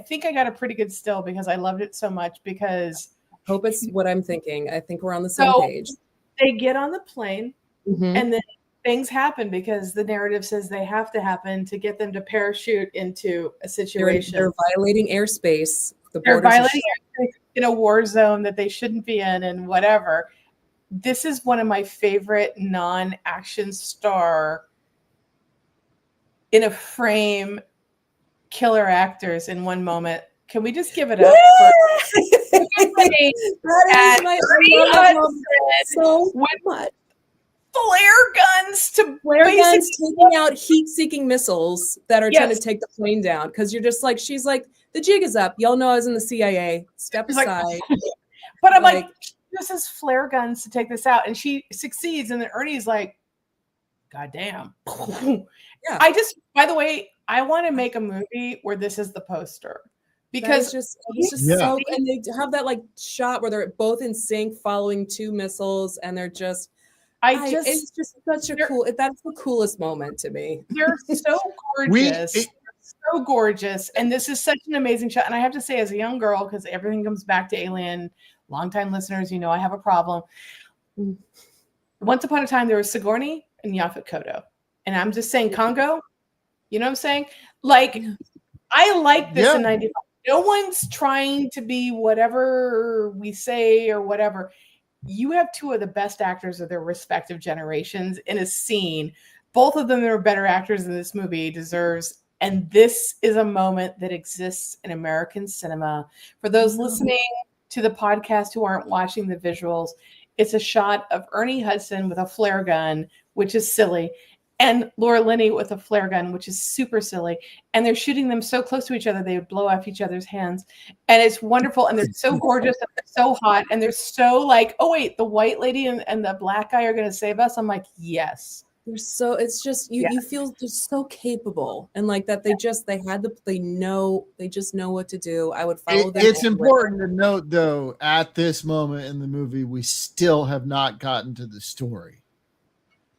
think I got a pretty good still because I loved it so much because. Hope it's what I'm thinking. I think we're on the same page. They get on the plane and then things happen because the narrative says they have to happen to get them to parachute into a situation. They're violating airspace. They're violating airspace in a war zone that they shouldn't be in and whatever. This is one of my favorite non-action star in a frame killer actors in one moment. Can we just give it up? That is my so much. Flare guns taking out heat-seeking missiles that are trying to take the plane down. Because you're just like, she's like, the jig is up. Y'all know I was in the CIA. Step aside. But I'm like, this is flare guns to take this out, and she succeeds, and then Ernie's like, God damn. Yeah. By the way, I want to make a movie where this is the poster. Because it's just so, and they have that like shot where they're both in sync following two missiles, and they're just it's just such a cool, that's the coolest moment to me. They're so gorgeous. So gorgeous. And this is such an amazing shot. And I have to say, as a young girl, because everything comes back to Alien, longtime listeners, I have a problem. Once upon a time, there was Sigourney and Yaphet Kotto. And I'm just saying Congo, you know what I'm saying? Like, I like this in 95. No one's trying to be whatever we say or whatever. You have two of the best actors of their respective generations in a scene. Both of them are better actors than this movie deserves. And this is a moment that exists in American cinema. For those listening to the podcast who aren't watching the visuals, it's a shot of Ernie Hudson with a flare gun, which is silly, and Laura Linney with a flare gun, which is super silly. And they're shooting them so close to each other, they would blow off each other's hands. And it's wonderful. And they're so gorgeous and they're so hot. And they're so like, oh, wait, the white lady and the black guy are going to save us. I'm like, yes, They're so, it's just you feel just so capable, and like that they just they just know what to do. I would follow them. It's important to note, though, at this moment in the movie, we still have not gotten to the story.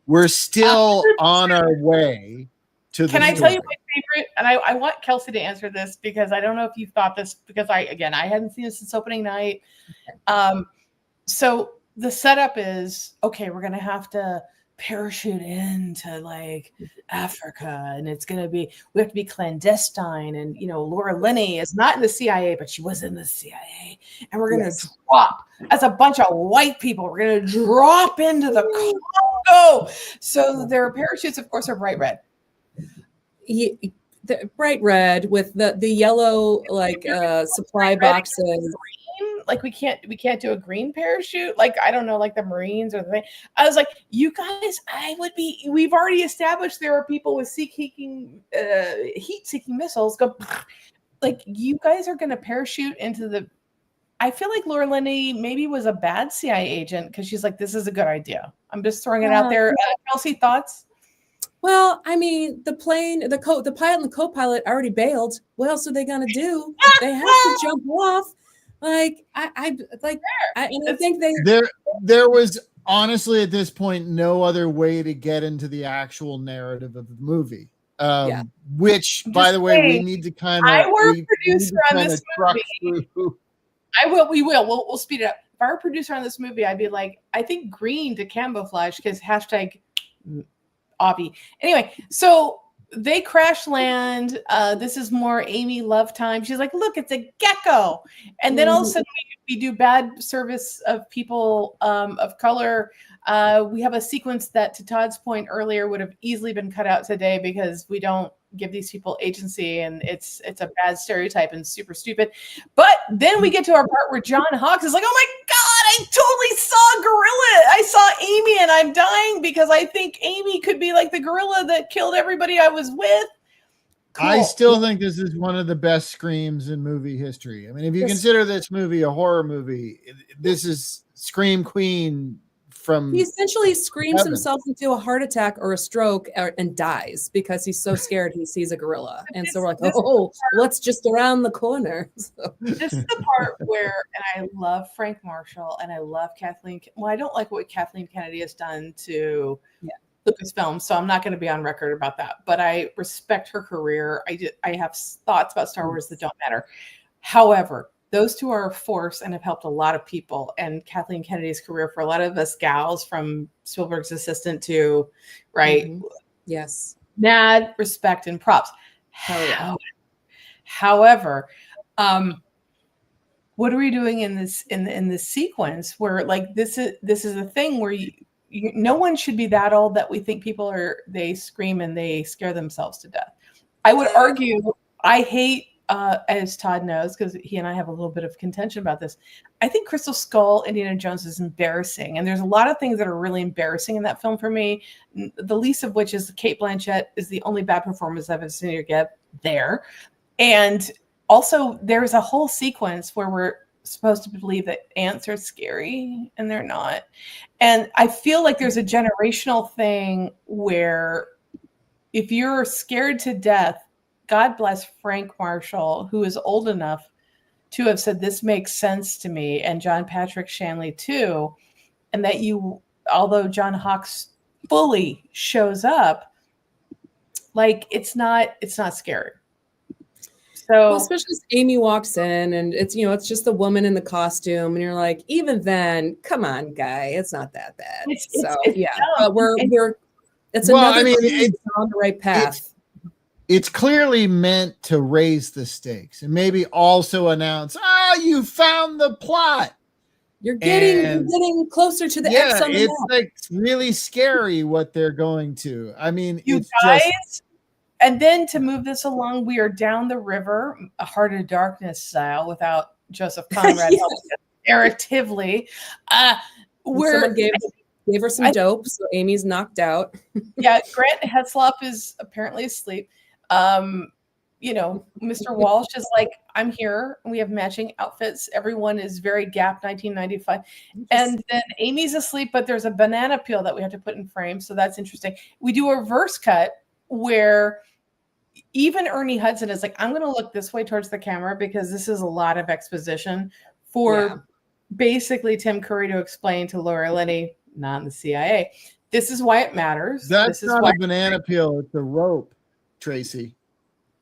We're still on our way to the Can I story. tell you my favorite? And I want Kelsey to answer this because I don't know if you've thought this, because I hadn't seen this since opening night. So the setup is, okay, we're gonna have to parachute into like Africa, and we have to be clandestine, and Laura Linney is not in the CIA, but she was in the CIA, and we're gonna drop as a bunch of white people. We're gonna drop into the Congo. So their parachutes, of course, are bright red. The bright red with the yellow supply boxes. Like we can't do a green parachute. Like, I don't know, like the Marines or the thing. I was like, you guys, we've already established there are people with heat-seeking missiles. Like, you guys are going to parachute into the, I feel like Laura Linney maybe was a bad CIA agent because she's like, this is a good idea. I'm just throwing it out there. Kelsey, thoughts? Well, I mean, the pilot and the co-pilot already bailed. What else are they going to do? They have to jump off. Like I think there was honestly at this point no other way to get into the actual narrative of the movie. Which, by the way, we need to kind of. I were a producer on this movie. We'll speed it up. If I were a producer on this movie, I'd be like, I think green to camouflage because hashtag Obby. Anyway, so they crash land. This is more Amy Love time. She's like, look, it's a gecko. And then all of a sudden we do bad service of people of color. We have a sequence that, to Todd's point earlier, would have easily been cut out today because we don't give these people agency, and it's a bad stereotype and super stupid. But then we get to our part where John Hawkes is like, oh my God, I totally saw a gorilla. I saw Amy and I'm dying because I think Amy could be like the gorilla that killed everybody I was with. Cool. I still think this is one of the best screams in movie history. I mean, if you consider this movie a horror movie, this is Scream Queen. He essentially screams himself into a heart attack or a stroke and dies because he's so scared he sees a gorilla. And so we're like, let's just around the corner. So. This is the part where, and I love Frank Marshall and I love Kathleen. Well, I don't like what Kathleen Kennedy has done to Lucasfilm, so I'm not going to be on record about that. But I respect her career. I have thoughts about Star Wars that don't matter. However, those two are a force and have helped a lot of people. And Kathleen Kennedy's career for a lot of us gals, from Spielberg's assistant to, right? Mm-hmm. Yes. Mad respect and props. However, what are we doing in this sequence where, like, this is a thing where no one should be that old that we think people they scream and they scare themselves to death. I would argue, I hate, as Todd knows, because he and I have a little bit of contention about this, I think Crystal Skull, Indiana Jones, is embarrassing. And there's a lot of things that are really embarrassing in that film for me, the least of which is Kate Blanchett is the only bad performance I've ever seen her get there. And also, there's a whole sequence where we're supposed to believe that ants are scary, and they're not. And I feel like there's a generational thing where if you're scared to death, God bless Frank Marshall, who is old enough to have said, this makes sense to me, and John Patrick Shanley too. And that although John Hawkes fully shows up, like, it's not scary. So especially as Amy walks in and it's just the woman in the costume, and you're like, even then, come on, guy, it's not that bad. It's on the right path. It's clearly meant to raise the stakes and maybe also announce, you found the plot. You're getting closer to the X on the it's map. like really scary what they're going to. I mean, you it's guys, and then to move this along, we are down the river, a Heart of Darkness style, without Joseph Conrad helping us, Eric Tivley. Someone gave her some dope, so Amy's knocked out. Yeah, Grant Hetzloff is apparently asleep. Mr. Walsh is like, I'm here. We have matching outfits. Everyone is very Gap 1995. And then Amy's asleep, but there's a banana peel that we have to put in frame. So that's interesting. We do a reverse cut where even Ernie Hudson is like, I'm going to look this way towards the camera because this is a lot of exposition for basically Tim Curry to explain to Laura Linney, not in the CIA. This is why it matters. That's this is not why a banana peel. It's a rope, Tracy.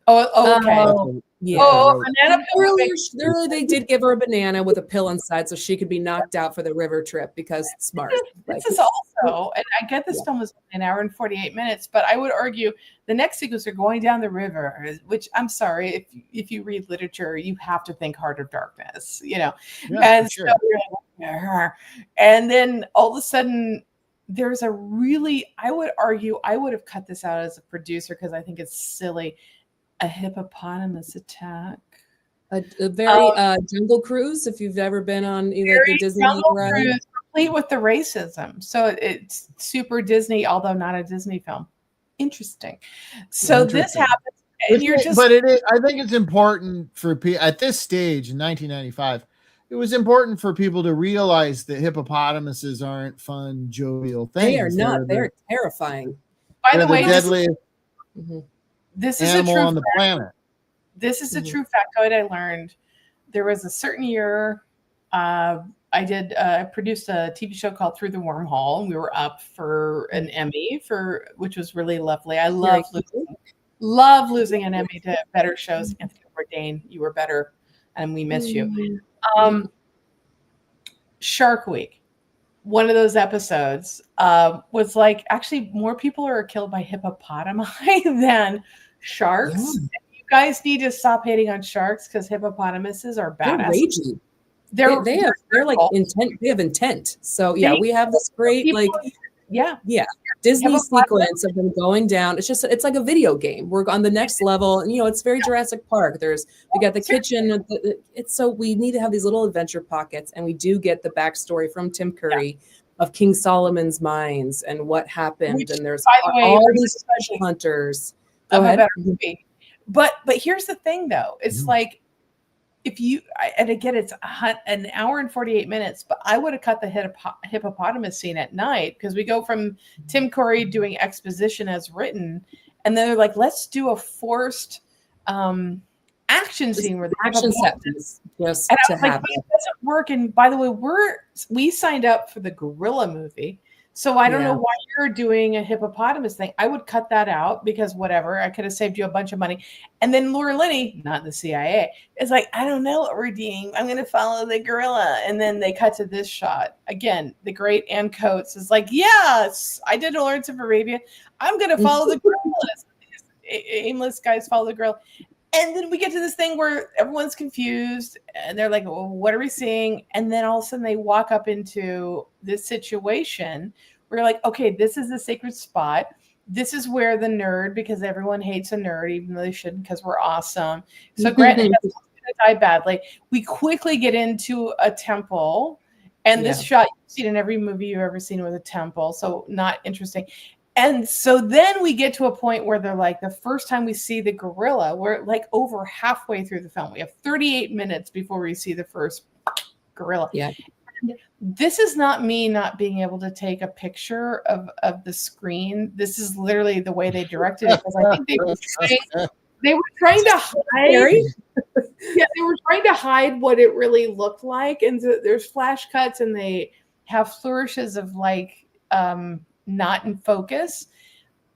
Oh, okay. Yeah. Banana peel. Earlier, they did give her a banana with a pill inside so she could be knocked out for the river trip because it's smart. This is also, and I get this film was an hour and 48 minutes, but I would argue the next sequence are going down the river, which I'm sorry, if you read literature, you have to think Heart of Darkness, and sure. And then all of a sudden there's a really, I would argue, I would have cut this out as a producer because I think it's silly. A hippopotamus attack. A very Jungle Cruise, if you've ever been on the Disney ride. Cruise, complete with the racism. So it's super Disney, although not a Disney film. Interesting. So this happens, and you're just. But it is, I think it's important for people at this stage in 1995. It was important for people to realize that hippopotamuses aren't fun, jovial things. They are not. They're terrifying. By the way, deadliest. This is animal a true on the planet. This is a true factoid I learned. There was a certain year I produced a TV show called Through the Wormhole, and we were up for an Emmy which was really lovely. I love losing an Emmy to better shows. Anthony Bourdain, you were better, and we miss you. Shark Week. One of those episodes was like, actually more people are killed by hippopotami than sharks. Yeah. You guys need to stop hating on sharks because hippopotamuses are badass. They're ragey. They're like intent. They have intent. So we have this great Disney sequence of them going down. It's like a video game. We're on the next level, and it's very Jurassic Park. We got the kitchen. So we need to have these little adventure pockets, and we do get the backstory from Tim Curry of King Solomon's mines and what happened. And there's all these special hunters. Go ahead. But here's the thing, though. It's like and again, it's an hour and 48 minutes, but I would have cut the hippopotamus scene at night because we go from Tim Curry doing exposition as written, and then they're like, let's do a forced action scene where the action set piece just and I to was like, have but it doesn't work. And by the way, we signed up for the gorilla movie. So I don't know why you're doing a hippopotamus thing. I would cut that out because whatever. I could have saved you a bunch of money. And then Laura Linney, not the CIA, is like, I don't know what we're doing. I'm going to follow the gorilla. And then they cut to this shot. Again, the great Ann Coates is like, yes, I did Lawrence of Arabia. I'm going to follow the gorilla. Aimless guys follow the gorilla. And then we get to this thing where everyone's confused and they're like, well, what are we seeing? And then all of a sudden they walk up into this situation where you're like, okay, this is the sacred spot. This is where the nerd, because everyone hates a nerd, even though they shouldn't because we're awesome. So granted, that's going to die badly. We quickly get into a temple. And this shot you've seen in every movie you've ever seen with a temple. So not interesting. And so then we get to a point where they're like, the first time we see the gorilla, we're like over halfway through the film. We have 38 minutes before we see the first gorilla. Yeah. And this is not me not being able to take a picture of the screen. This is literally the way they directed it, because I think they were trying to hide. They were trying to hide what it really looked like. And so there's flash cuts and they have flourishes of like not in focus.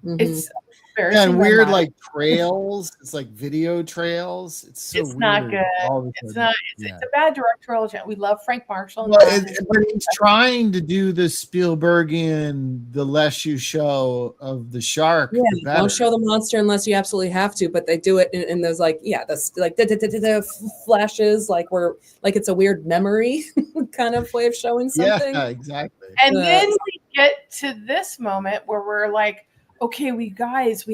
It's and weird like trails. It's like video trails. It's so it's weird. Not good. It's not. It's a bad directorial. We love Frank Marshall. But he's trying to do the Spielbergian, the less you show of the shark. Yeah, the better. Don't show the monster unless you absolutely have to. But they do it in those like that's like flashes, like it's a weird memory kind of way of showing something. Yeah, exactly. And then we get to this moment where we're like, okay, we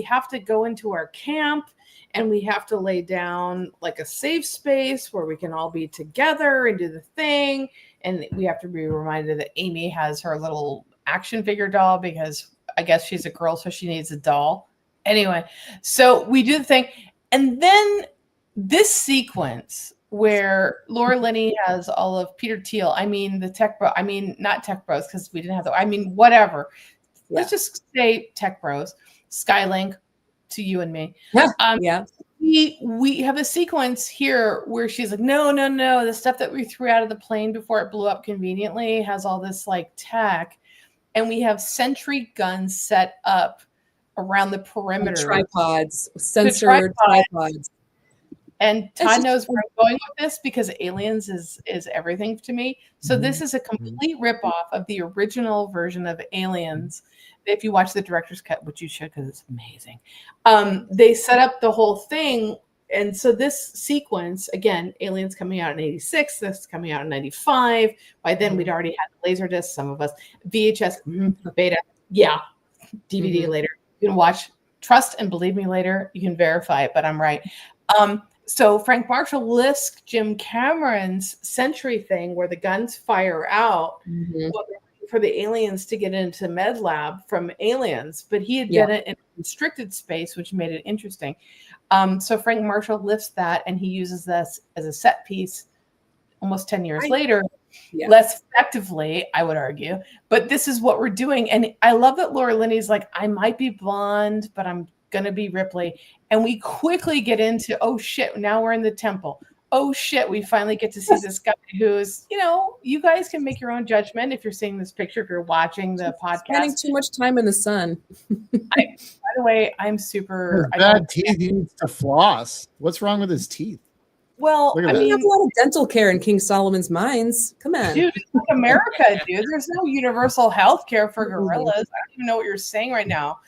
have to go into our camp and we have to lay down like a safe space where we can all be together and do the thing. And we have to be reminded that Amy has her little action figure doll because I guess she's a girl, so she needs a doll. Anyway, so we do the thing. And then this sequence where Laura Linney has all of Peter Thiel, I mean the tech bro, I mean not tech bros because we didn't have I mean whatever. Yeah. Let's just say tech bros, Skylink to you and me. Yeah. We have a sequence here where she's like, no, the stuff that we threw out of the plane before it blew up conveniently has all this like tech, and we have sentry guns set up around the perimeter, tripods, sensor tripods. And Todd knows where I'm going with this because Aliens is everything to me. So this is a complete ripoff of the original version of Aliens. If you watch the director's cut, which you should because it's amazing, they set up the whole thing. And so this sequence, again, Aliens coming out in 86, this coming out in 95. By then we'd already had Laserdisc, some of us, VHS, beta, DVD later. You can watch, trust and believe me later, you can verify it, but I'm right. So Frank Marshall lifts Jim Cameron's Sentry thing where the guns fire out for the aliens to get into Med Lab from Aliens, but he had done it in a constricted space, which made it interesting. So Frank Marshall lifts that and he uses this as a set piece almost 10 years later, less effectively, I would argue. But this is what we're doing. And I love that Laura Linney's like, I might be blonde, but I'm going to be Ripley. And we quickly get into, oh shit, now we're in the temple. Oh shit, we finally get to see this guy who's, you guys can make your own judgment if you're seeing this picture, if you're watching the podcast. Spending too much time in the sun. By the way, I'm super. Bad teeth. He needs to floss. What's wrong with his teeth? Well, I mean, have a lot of dental care in King Solomon's Mines. Come on, dude, it's like America, dude. There's no universal health care for gorillas. I don't even know what you're saying right now.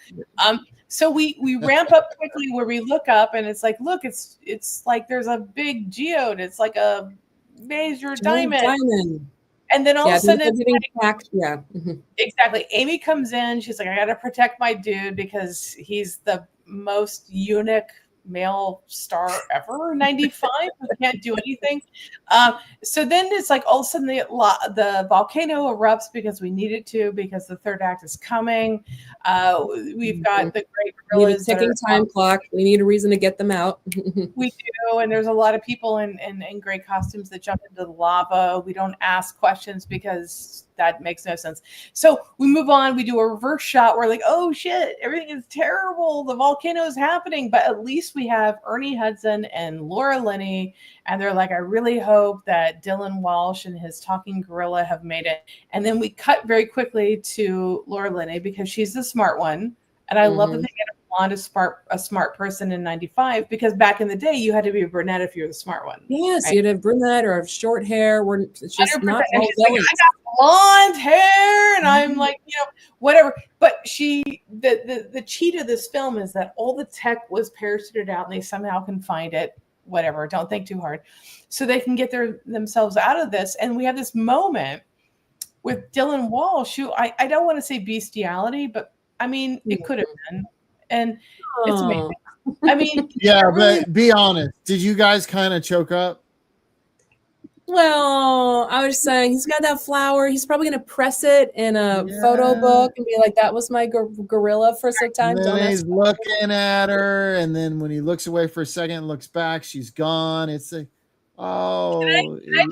So we ramp up quickly where we look up and it's like, look, it's like there's a big geode. It's like a major diamond. And then all of a sudden, exactly. Amy comes in. She's like, I got to protect my dude because he's the most unique male star ever. 95, we can't do anything. So then it's like all of a sudden the volcano erupts because we need it to, because the third act is coming. We've got the great gorillas. We need a ticking time clock. We need a reason to get them out. We do, and there's a lot of people in gray costumes that jump into the lava. We don't ask questions because that makes no sense. So we move on. We do a reverse shot. We're like, oh shit, everything is terrible. The volcano is happening. But at least we have Ernie Hudson and Laura Linney. And they're like, I really hope that Dylan Walsh and his talking gorilla have made it. And then we cut very quickly to Laura Linney because she's the smart one. And I love that they get a smart person in 95, because back in the day you had to be a brunette if you're the smart one. Yes, right? You'd have brunette or have short hair. It's just not all like, I got blonde hair, and I'm like, whatever. But the cheat of this film is that all the tech was parachuted out, and they somehow can find it. Whatever, don't think too hard, so they can get themselves out of this. And we have this moment with Dylan Walsh, who I don't want to say bestiality, but I mean it could have been. And it's amazing. I mean, but be honest. Did you guys kind of choke up? Well, I was saying he's got that flower. He's probably going to press it in a photo book and be like, "That was my gorilla for some time." And then he's looking at her, and then when he looks away for a second, and looks back, she's gone. It's like, oh. Can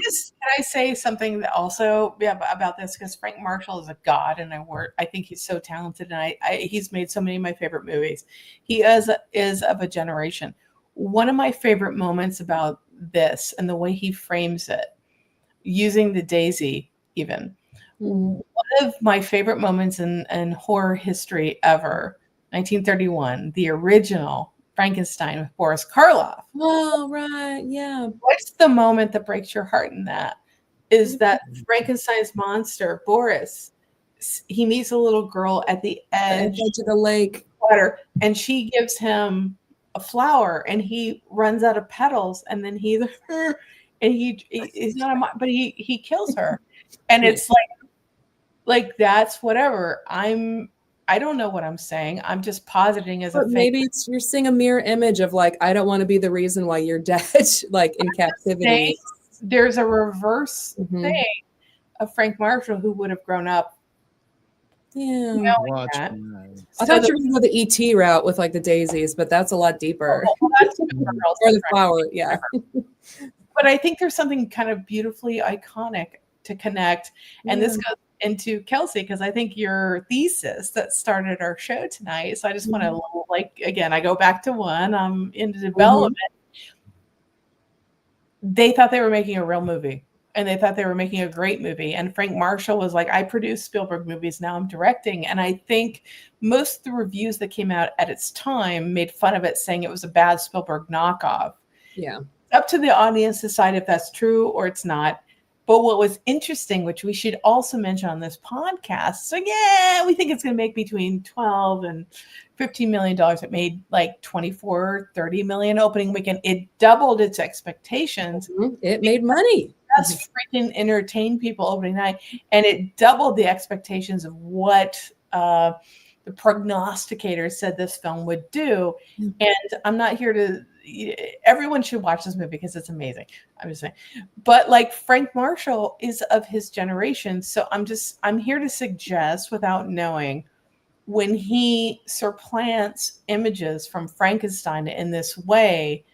I say something that also about this? Because Frank Marshall is a god, and I think he's so talented, and he's made so many of my favorite movies. He is of a generation. One of my favorite moments about this and the way he frames it, using the daisy even. One of my favorite moments in horror history ever, 1931, the original Frankenstein with Boris Karloff. Oh, right. Yeah. What's the moment that breaks your heart in that? Is that Frankenstein's monster, Boris, he meets a little girl at the edge of the lake, water, and she gives him a flower, and he runs out of petals, and then he's not but he kills her. And it's like that's whatever. I don't know what I'm saying. I'm just positing as a maybe you're seeing a mirror image of like, I don't want to be the reason why you're dead, like in captivity. There's a reverse thing of Frank Marshall, who would have grown up Yeah. Watch that. that. I thought you were going to go the ET route with like the daisies, but that's a lot deeper. Well, that's girls, Or the flower, yeah. But I think there's something kind of beautifully iconic to connect. And this goes into Kelsey, because I think your thesis that started our show tonight. So I just want to, like, again, I go back to one. I'm into development. They thought they were making a real movie, and they thought they were making a great movie. And Frank Marshall was like, I produce Spielberg movies, now I'm directing. And I think most of the reviews that came out at its time made fun of it, saying it was a bad Spielberg knockoff. Yeah. Up to the audience to decide if that's true or it's not. But what was interesting, which we should also mention on this podcast, so yeah, we think it's going to make between 12 and $15 million. It made like 24, 30 million opening weekend. It doubled its expectations. It made money. That's freaking entertained people opening night. And it doubled the expectations of what the prognosticators said this film would do. And I'm not here to, everyone should watch this movie because it's amazing. I'm just saying. But like Frank Marshall is of his generation. So I'm here to suggest, without knowing, when he supplants images from Frankenstein in this way,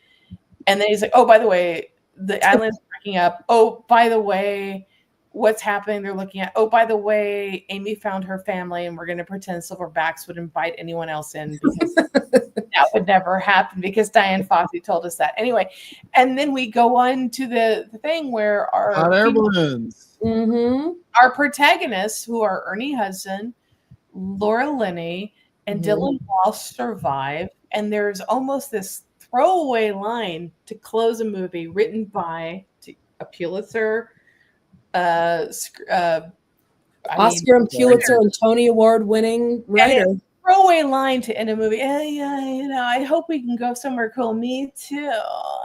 and then he's like, oh, by the way, the island's breaking up. Oh, by the way, what's happening? They're looking at, oh, by the way, Amy found her family, and we're going to pretend Silverbacks would invite anyone else in, because that would never happen, because Diane Fossey told us that. Anyway, and then we go on to the thing where our protagonists, who are Ernie Hudson, Laura Linney, and Dylan Walsh, survive. And there's almost this throwaway line to close a movie written by a Pulitzer, Oscar and Pulitzer and Tony Award winning writer. Throwaway line to end a movie. I hope we can go somewhere cool. Me too.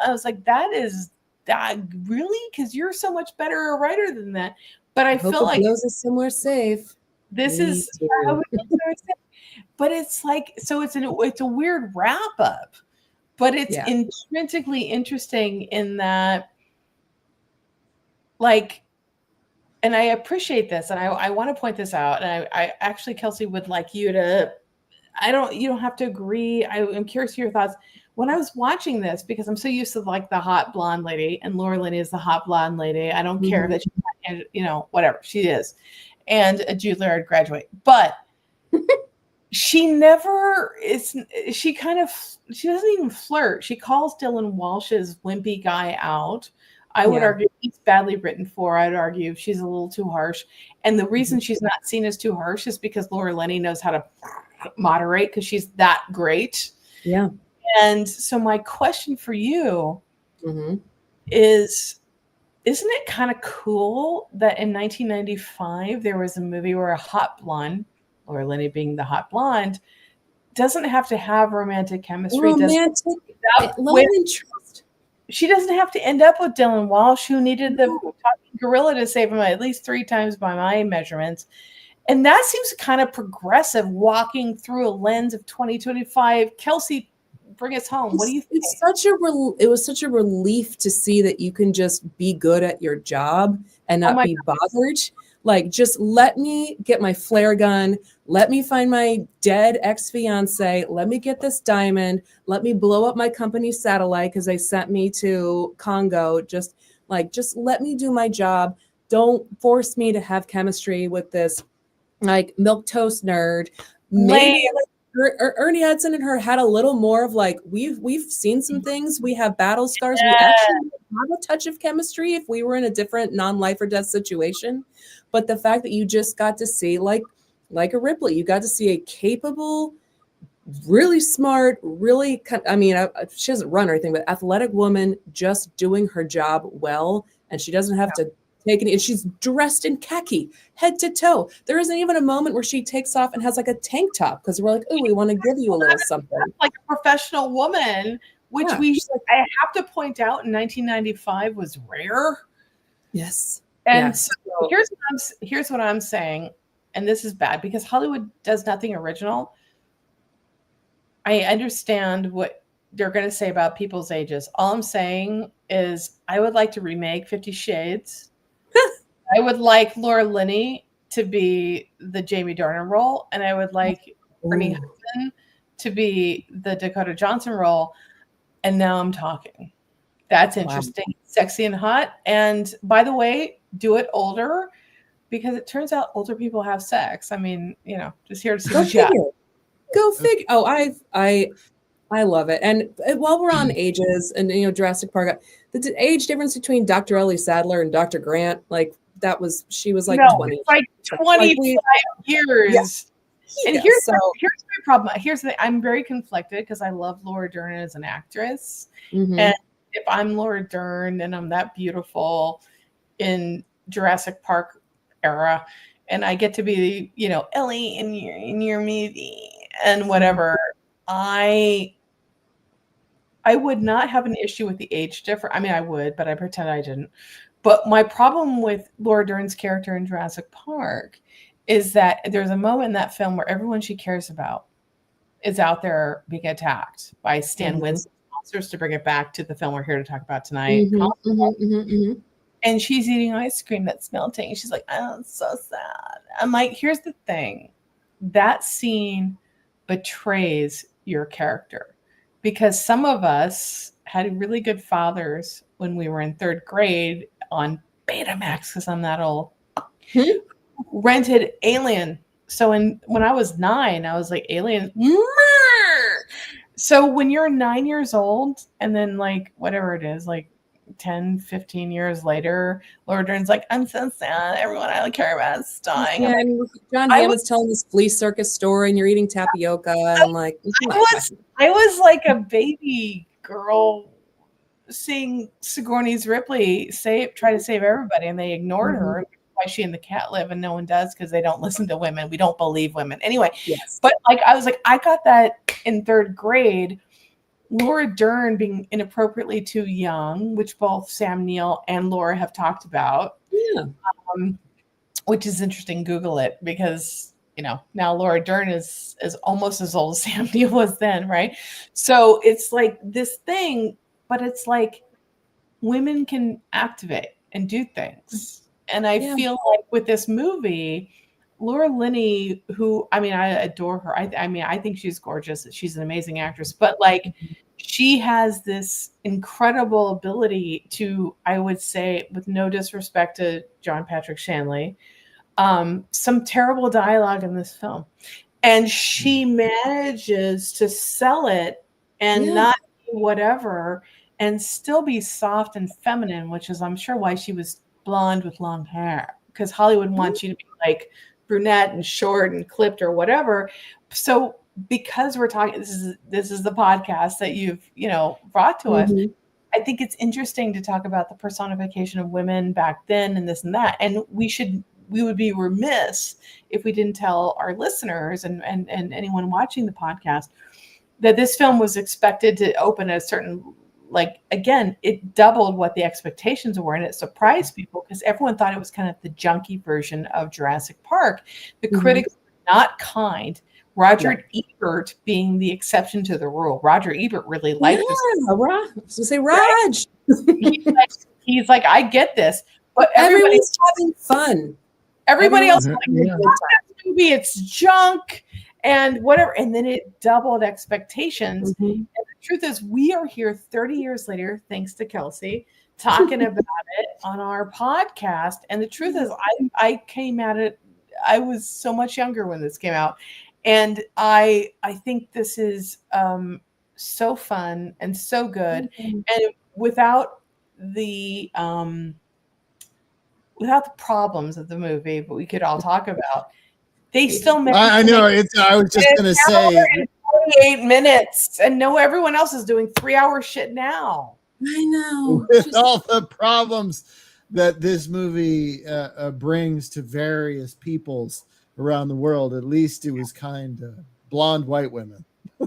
I was like, that really? Because you're so much better a writer than that. But I feel like goes somewhere safe. This is how it is. But it's like, so it's a weird wrap up, but it's intrinsically interesting in that, like, and I appreciate this, and I want to point this out, and I actually, Kelsey, would like you to, you don't have to agree. I'm curious to your thoughts. When I was watching this, because I'm so used to like the hot blonde lady, and Laura Linney is the hot blonde lady. I don't care that she's, whatever she is, and a Juilliard graduate, but she never is. She doesn't even flirt. She calls Dylan Walsh's wimpy guy out. I would argue he's badly written for. I'd argue she's a little too harsh. And the reason she's not seen as too harsh is because Laura Linney knows how to moderate, because she's that great. Yeah. And so my question for you is, isn't it kind of cool that in 1995 there was a movie where a hot blonde, Laura Linney being the hot blonde, doesn't have to have romantic chemistry. She doesn't have to end up with Dylan Walsh, who needed the talking gorilla to save him at least 3 times by my measurements. And that seems kind of progressive, walking through a lens of 2025. Kelsey, bring us home. What do you think? It was such a relief to see that you can just be good at your job and not be bothered. Like, just let me get my flare gun. Let me find my dead ex-fiance. Let me get this diamond. Let me blow up my company's satellite because they sent me to Congo. Just let me do my job. Don't force me to have chemistry with this like milquetoast nerd. Maybe Ernie Hudson and her had a little more of like, we've seen some things. We have battle scars. We actually have a touch of chemistry if we were in a different non-life or death situation. But the fact that you just got to see like a Ripley, you got to see a capable, really smart, really, she doesn't run or anything, but athletic woman just doing her job well. And she doesn't have to take any, and she's dressed in khaki head to toe. There isn't even a moment where she takes off and has like a tank top because we're like, oh, we want to give you a little something. Like a professional woman, which I have to point out in 1995 was rare. Yes. And so here's what I'm saying, and this is bad because Hollywood does nothing original. I understand what they're going to say about people's ages. All I'm saying is I would like to remake 50 Shades. I would like Laura Linney to be the Jamie Dornan role, and I would like Ernie Hudson to be the Dakota Johnson role. And now I'm talking. That's interesting. Wow. Sexy and hot. And by the way, do it older, because it turns out older people have sex. I mean, just here to suggest. Go figure. Oh, I love it. And while we're on ages and Jurassic Park, the age difference between Dr. Ellie Sattler and Dr. Grant, she was like 20. It's like 25 years. Yeah. And here's my problem. Here's the thing. I'm very conflicted because I love Laura Dern as an actress. Mm-hmm. And if I'm Laura Dern and I'm that beautiful in Jurassic Park era, and I get to be, Ellie in your movie and whatever, I would not have an issue with the age difference. I mean, I would, but I pretend I didn't. But my problem with Laura Dern's character in Jurassic Park is that there's a moment in that film where everyone she cares about is out there being attacked by Stan Winston monsters, to bring it back to the film we're here to talk about tonight. And she's eating ice cream that's melting. She's like, oh, it's so sad. I'm like, here's the thing. That scene betrays your character, because some of us had really good fathers when we were in third grade on Betamax, because I'm that old. Rented Alien. So when I was 9, I was like, Alien. So when you're 9 years old, and then whatever it is, 10, 15 years later, Laura Dern's like, I'm so sad. Everyone I care about is dying. Yeah, John Hammond's telling this flea circus story, and you're eating tapioca. And I'm like, I was like a baby girl seeing Sigourney Ripley try to save everybody, and they ignored her. Why she and the cat live, and no one does, because they don't listen to women. We don't believe women. Anyway, yes. But I was like, I got that in third grade. Laura Dern being inappropriately too young, which both Sam Neill and Laura have talked about. Yeah. Which is interesting. Google it, because now Laura Dern is almost as old as Sam Neill was then, right? So it's like this thing, but it's like women can activate and do things. And I feel like with this movie, Laura Linney, who, I adore her. I think she's gorgeous. She's an amazing actress. But she has this incredible ability to, I would say, with no disrespect to John Patrick Shanley, some terrible dialogue in this film. And she manages to sell it and not do whatever, and still be soft and feminine, which is, I'm sure, why she was blonde with long hair, because Hollywood wants you to be brunette and short and clipped or whatever. So because we're talking, this is the podcast that you've brought to us. I think it's interesting to talk about the personification of women back then and this and that. And we would be remiss if we didn't tell our listeners and anyone watching the podcast that this film was expected to open at a certain, again, it doubled what the expectations were, and it surprised people because everyone thought it was kind of the junky version of Jurassic Park. The critics were not kind. Roger Ebert being the exception to the rule. Roger Ebert really liked this. I was going to say, Raj. He's like, I get this, but everybody's having fun. Everybody else is like, this movie, it's junk and whatever. And then it doubled expectations. And the truth is, we are here 30 years later, thanks to Kelsey, talking about it on our podcast. And the truth is, I came at it, I was so much younger when this came out. And I think this is so fun and so good. And without the problems of the movie, but we could all talk about, they still make. I know it's. I was just going to say 48 minutes, and no, everyone else is doing 3-hour shit now. I know. With all the problems that this movie brings to various peoples around the world, at least it was kind of blonde white women.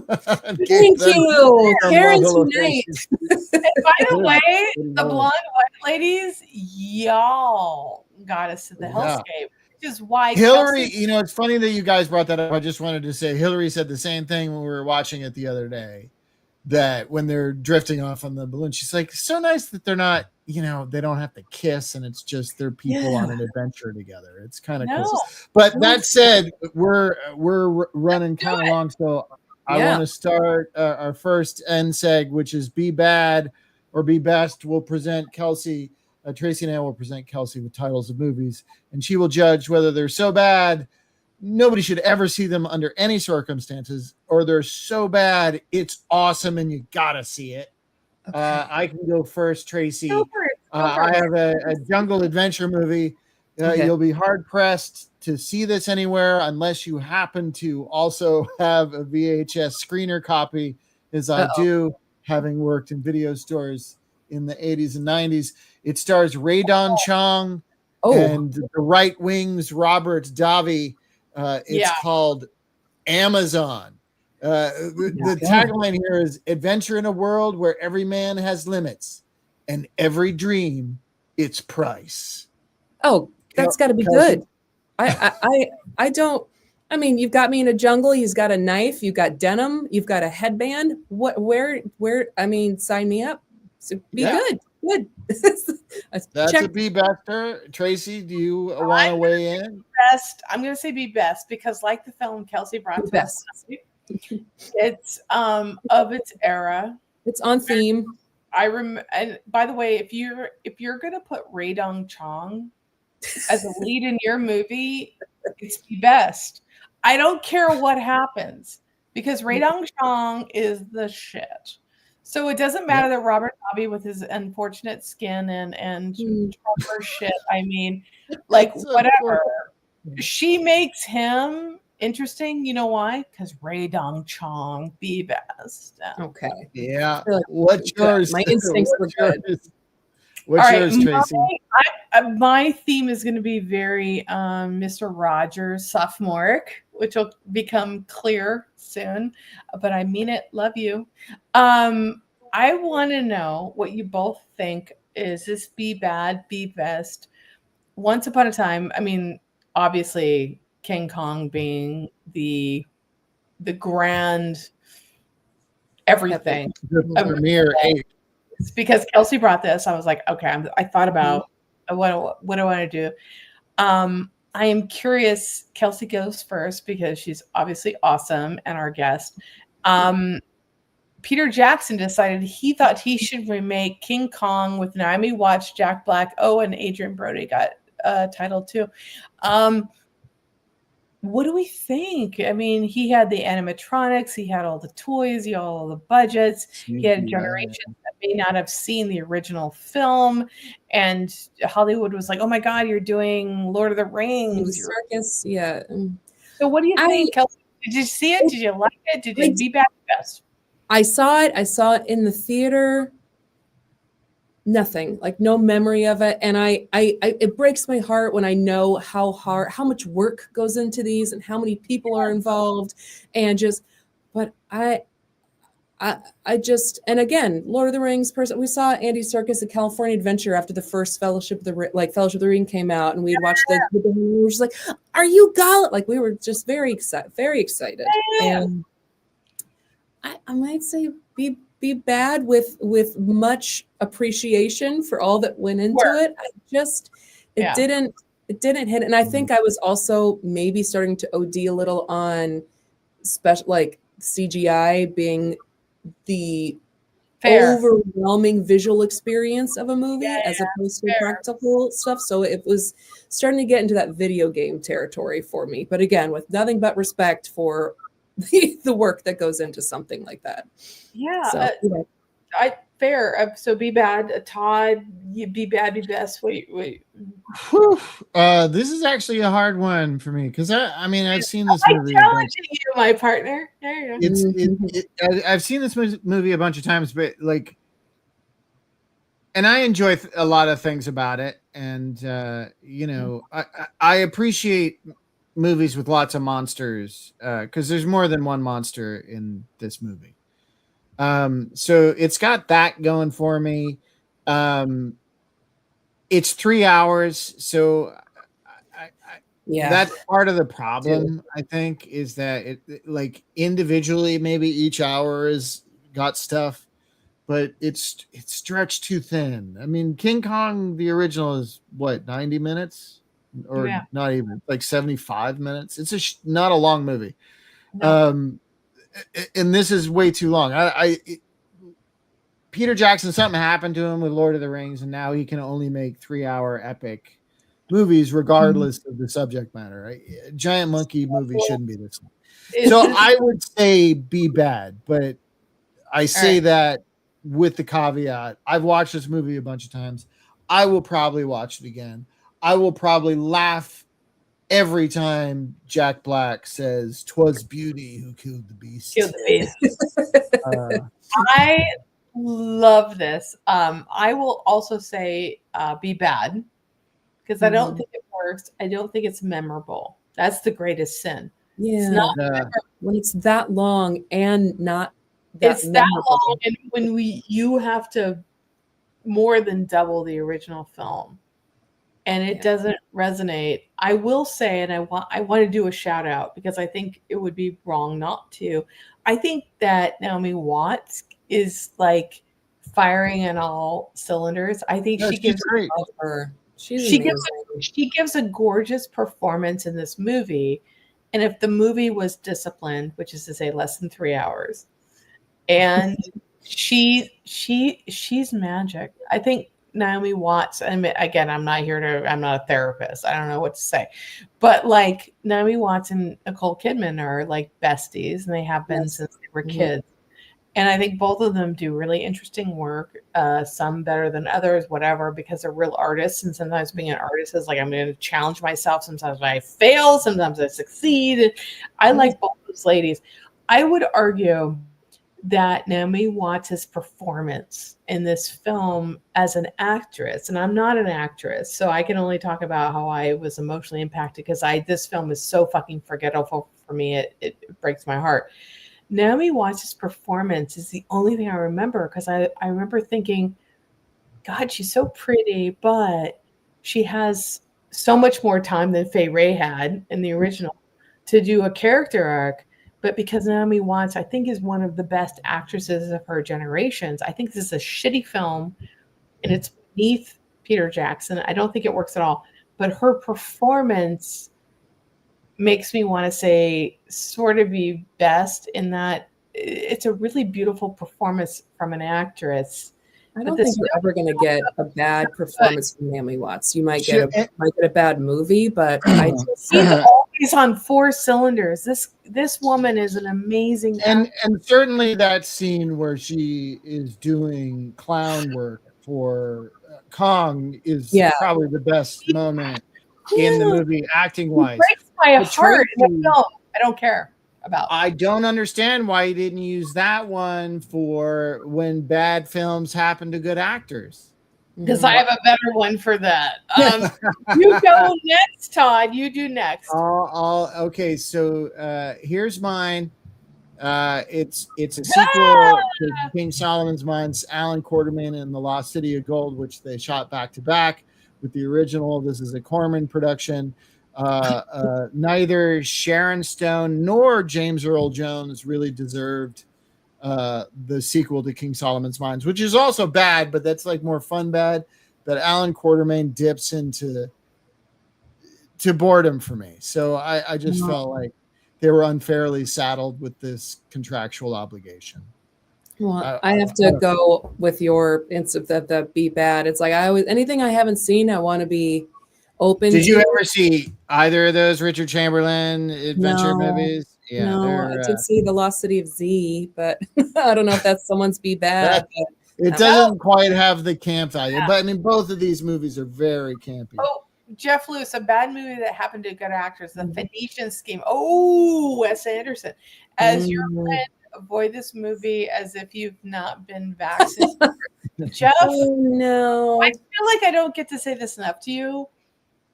Thank you, Karen tonight. And by the way, the blonde white ladies, y'all got us to the hellscape. Which is why Hillary, it's funny that you guys brought that up. I just wanted to say Hillary said the same thing when we were watching it the other day, that when they're drifting off on the balloon, she's like, so nice that they're not, you know, they don't have to kiss, and it's just they're people on an adventure together. It's kind of No. cool. But that said, we're running kind of it. long, so I Yeah. want to start our first NSEG, which is Be Bad or Be Best. We'll present Kelsey. Tracy and I will present Kelsey with titles of movies, and she will judge whether they're so bad nobody should ever see them under any circumstances, or they're so bad it's awesome and you gotta see it. Okay. I can go first, Tracy. Go for it. Go for I it. have a jungle adventure movie. Okay. You'll be hard pressed to see this anywhere unless you happen to also have a VHS screener copy, as I do, having worked in video stores in the 80s and 90s. It stars Ray Don Chong and the Right Wing's Robert Davi. It's called Amazon. The tagline here is adventure in a world where every man has limits and every dream its price. Oh, that's got to be good. I don't. I mean, you've got me in a jungle. He's got a knife. You've got denim. You've got a headband. Where? I mean, sign me up. So be good. Good. That's a Be Bester. Tracy, do you want to weigh in? Best. I'm going to say Be Best because, like the film Kelsey brought to us, it's of its era. It's on theme. And by the way, if you're going to put Ray Dong Chong as a lead in your movie, it's Be Best. I don't care what happens because Ray Dong Chong is the shit. So it doesn't matter that Robert Davi with his unfortunate skin and Trumper shit. I mean, like whatever. She makes him interesting. You know why? Because Ray Dong Chong, Be Best. Okay. Yeah. What's yours? My instincts were good. What's yours, Tracy? My theme is going to be very Mr. Rogers sophomoric, which will become clear soon. But I mean it. Love you. I want to know what you both think. Is this Be Bad, Be Best? Once upon a time, I mean, obviously King Kong being the grand everything. The premier ape. It's because Kelsey brought this. I was like, okay, I thought about what do I want to do. I am curious. Kelsey goes first because she's obviously awesome and our guest. Peter Jackson decided he thought he should remake King Kong with Naomi Watts, Jack Black. Oh, and Adrian Brody got titled too. What do we think? I mean, he had the animatronics, he had all the toys, he had all the budgets. He had generations that may not have seen the original film, and Hollywood was like, "Oh my God, you're doing Lord of the Rings, circus." Yeah. So, what do you think, Kelsey? Did you see it? Did you like it? Did you Be Bad, Best? I saw it. I saw it in the theater. Nothing, like no memory of it. And I it breaks my heart when I know how much work goes into these and how many people are involved but I just, and again, Lord of the Rings we saw Andy Serkis at California Adventure after the first Fellowship of the Ring came out, and we'd watched we were just like, are you Gollum? Like we were just very excited. And I might say be bad with much appreciation for all that went into it. It didn't hit. And I think I was also maybe starting to OD a little on special, like CGI being the overwhelming visual experience of a movie as opposed to practical stuff. So it was starting to get into that video game territory for me. But again, with nothing but respect for the work that goes into something like that. Yeah. So, fair. So Be Bad, Todd, Be Bad, Be Best. Wait. This is actually a hard one for me because I've seen this movie. I'm challenging you, my partner. There you go. I've seen this movie a bunch of times, but like, and I enjoy a lot of things about it, and I appreciate movies with lots of monsters because there's more than one monster in this movie. So it's got that going for me. It's 3 hours, so that's part of the problem. I think is that it like individually maybe each hour has got stuff, but it's stretched too thin. I mean, King Kong, the original, is what, 90 minutes? Or not even, like 75 minutes. It's not a long movie. No. And this is way too long. Peter Jackson, something happened to him with Lord of the Rings, and now he can only make 3-hour epic movies, regardless of the subject matter. Right? A giant monkey movie shouldn't be this long. So I would say be bad, but I say that with the caveat. I've watched this movie a bunch of times. I will probably watch it again. I will probably laugh every time Jack Black says, "'Twas beauty who killed the beast." I love this. I will also say be bad, because I don't think it works. I don't think it's memorable. That's the greatest sin. Yeah. It's not when it's that long and not that long, and when you have to more than double the original film, and it doesn't resonate. I will say, and I want to do a shout out, because I think it would be wrong not to. I think that Naomi Watts is like firing on all cylinders. I think she gives her. She gives a gorgeous performance in this movie. And if the movie was disciplined, which is to say less than 3 hours, and she's magic. I think Naomi Watts, and again, I'm not a therapist. I don't know what to say, but like Naomi Watts and Nicole Kidman are like besties, and they have been since they were kids. And I think both of them do really interesting work, some better than others, whatever, because they're real artists. And sometimes being an artist is like, I'm going to challenge myself. Sometimes I fail, sometimes I succeed. I like both those ladies. I would argue that Naomi Watts' performance in this film as an actress, and I'm not an actress, so I can only talk about how I was emotionally impacted, because this film is so fucking forgettable for me. It breaks my heart. Naomi Watts' performance is the only thing I remember, because I remember thinking, God, she's so pretty, but she has so much more time than Fay Wray had in the original to do a character arc. But because Naomi Watts, I think, is one of the best actresses of her generations, I think this is a shitty film, and it's beneath Peter Jackson. I don't think it works at all. But her performance makes me want to say sort of be best, in that it's a really beautiful performance from an actress. I don't think you're ever going to get a bad performance from Naomi Watts. You might get a bad movie, but I just she's always on 4 cylinders. This woman is an amazing and certainly that scene where she is doing clown work for Kong is probably the best moment in the movie, acting wise. Breaks my heart in the film. I don't care about. I don't understand why you didn't use that one for when bad films happen to good actors. Because I have a better one for that. You go next, Todd. You do next. Okay. So here's mine. It's a sequel to King Solomon's Mines, Alan Quartermain and the Lost City of Gold, which they shot back to back with the original. This is a Corman production. Neither Sharon Stone nor James Earl Jones really deserved the sequel to King Solomon's Mines, which is also bad, but that's like more fun bad. That Alan Quartermain dips into boredom for me. So I just felt like they were unfairly saddled with this contractual obligation. Well, I have to go with your instant that be bad. It's like anything I haven't seen, I want to be open. Did you ever see either of those Richard Chamberlain adventure movies? Yeah, no, I did see The Lost City of Z, but I don't know if that's someone's be bad. It doesn't quite have the camp value, but I mean, both of these movies are very campy. Oh, Jeff Lewis, a bad movie that happened to good actors, The Phoenician Scheme. Oh, Wes Anderson. As your friend, avoid this movie as if you've not been vaccinated. Jeff, no. I feel like I don't get to say this enough to you.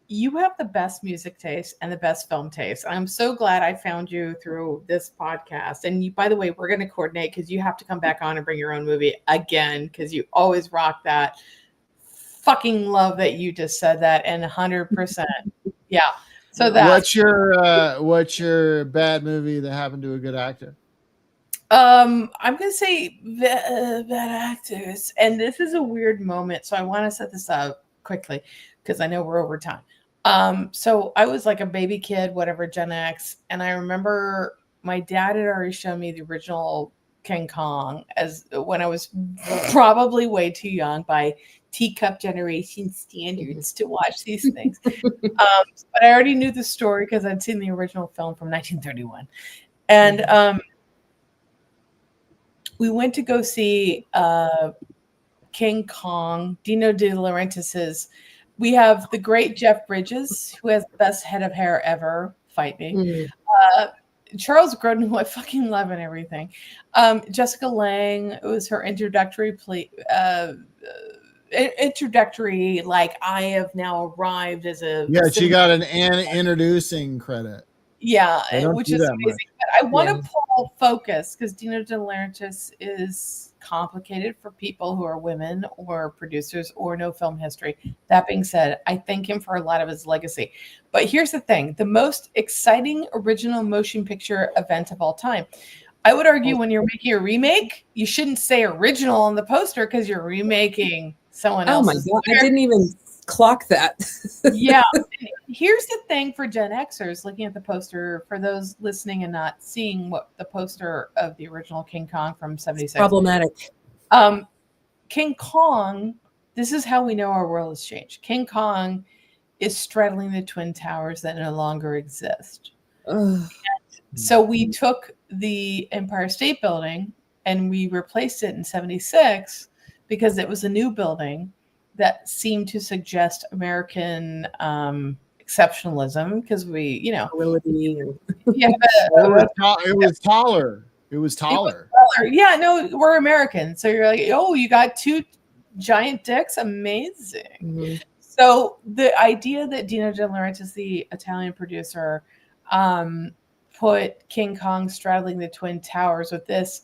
You have the best music taste and the best film taste. I'm so glad I found you through this podcast. And you, by the way, we're going to coordinate because you have to come back on and bring your own movie again, because you always rock that. Fucking love that you just said that, and 100%. Yeah. So that what's your bad movie that happened to a good actor? I'm gonna say bad actors, and this is a weird moment, so I want to set this up quickly because I know we're over time. So I was like a baby kid, whatever, Gen X, and I remember my dad had already shown me the original King Kong as when I was probably way too young by teacup generation standards to watch these things. But I already knew the story because I'd seen the original film from 1931, and we went to go see King Kong, Dino De Laurentiis's. We have the great Jeff Bridges, who has the best head of hair ever. Fight me. Charles Grodin, who I fucking love and everything. Jessica Lange, it was her introductory introductory, like, I have now arrived as a she got an introducing credit. Yeah, which is amazing. Much. But I want to pull focus because Dino De Laurentiis is complicated for people who are women or producers or no film history. That being said, I thank him for a lot of his legacy. But here's the thing: the most exciting original motion picture event of all time. I would argue when you're making a remake, you shouldn't say original on the poster because you're remaking someone else's. Oh my God, I didn't even clock that. Yeah. Here's the thing for Gen Xers looking at the poster, for those listening and not seeing what the poster of the original King Kong from 76. Problematic. King Kong, this is how we know our world has changed. King Kong is straddling the Twin Towers that no longer exist. So we took the Empire State Building and we replaced it in 76 because it was a new building that seemed to suggest American exceptionalism because we, you know, yeah, it was taller. It was taller. Yeah, no, we're American. So you're like, oh, you got two giant dicks, amazing. Mm-hmm. So the idea that Dino De Laurentiis, the Italian producer, put King Kong straddling the Twin Towers with this.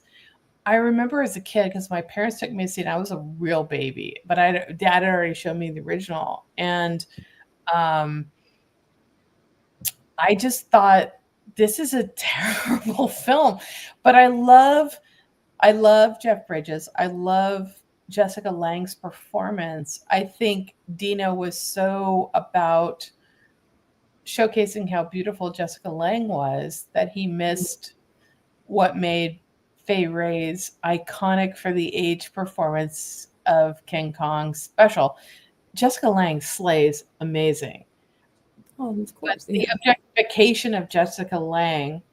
I remember as a kid, because my parents took me to see it, I was a real baby, but Dad had already shown me the original. And I just thought, this is a terrible film. But I love Jeff Bridges. I love Jessica Lange's performance. I think Dino was so about showcasing how beautiful Jessica Lange was that he missed what made Fay Wray's iconic for the age performance of King Kong special. Jessica Lange slays amazing. Oh, of course. But the objectification of Jessica Lange,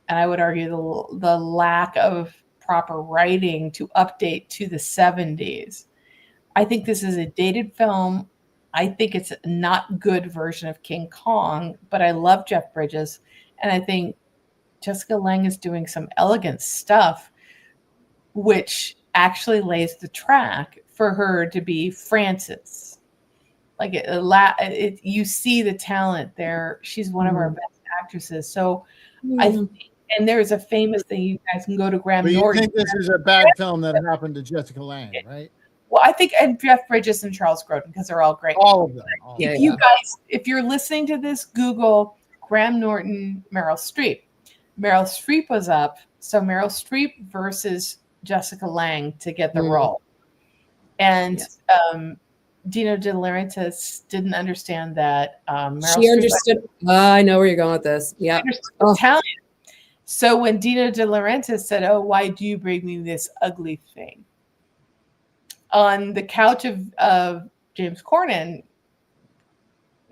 and I would argue the lack of proper writing to update to the 70s. I think this is a dated film. I think it's a not good version of King Kong, but I love Jeff Bridges, and I think Jessica Lange is doing some elegant stuff, which actually lays the track for her to be Frances. Like you see the talent there. She's one of our best actresses. So I think, and there's a famous thing, you guys can go to Graham Norton. You think this is a bad film that happened to Jessica Lange, right? Well, I think, and Jeff Bridges and Charles Grodin, because they're all great. All of them. You guys, if you're listening to this, Google Graham Norton, Meryl Streep. Meryl Streep was up, so Meryl Streep versus Jessica Lange to get the role. And Dino De Laurentiis didn't understand that. She understood. I know where you're going with this. Yeah. Talent. So when Dino De Laurentiis said, "Oh, why do you bring me this ugly thing?" On the couch of James Corden,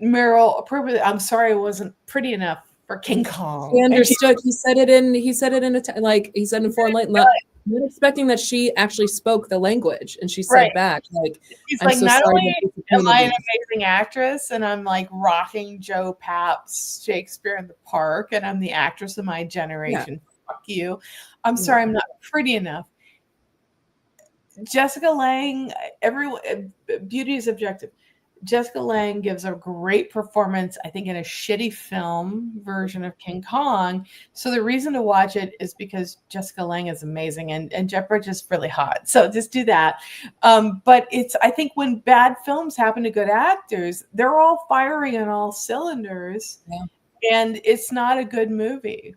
Meryl appropriately, I'm sorry, I wasn't pretty enough for King Kong. He understood. He said it in foreign language. Not expecting that she actually spoke the language, and she said back, like, he's like, not only am I an amazing actress, and I'm like rocking Joe Papp's Shakespeare in the Park, and I'm the actress of my generation. Fuck you. I'm sorry, I'm not pretty enough. Jessica Lange, beauty is objective. Jessica Lange gives a great performance, I think, in a shitty film version of King Kong. So the reason to watch it is because Jessica Lange is amazing and Jeff Bridges is really hot. So just do that. But I think when bad films happen to good actors, they're all firing on all cylinders, and it's not a good movie.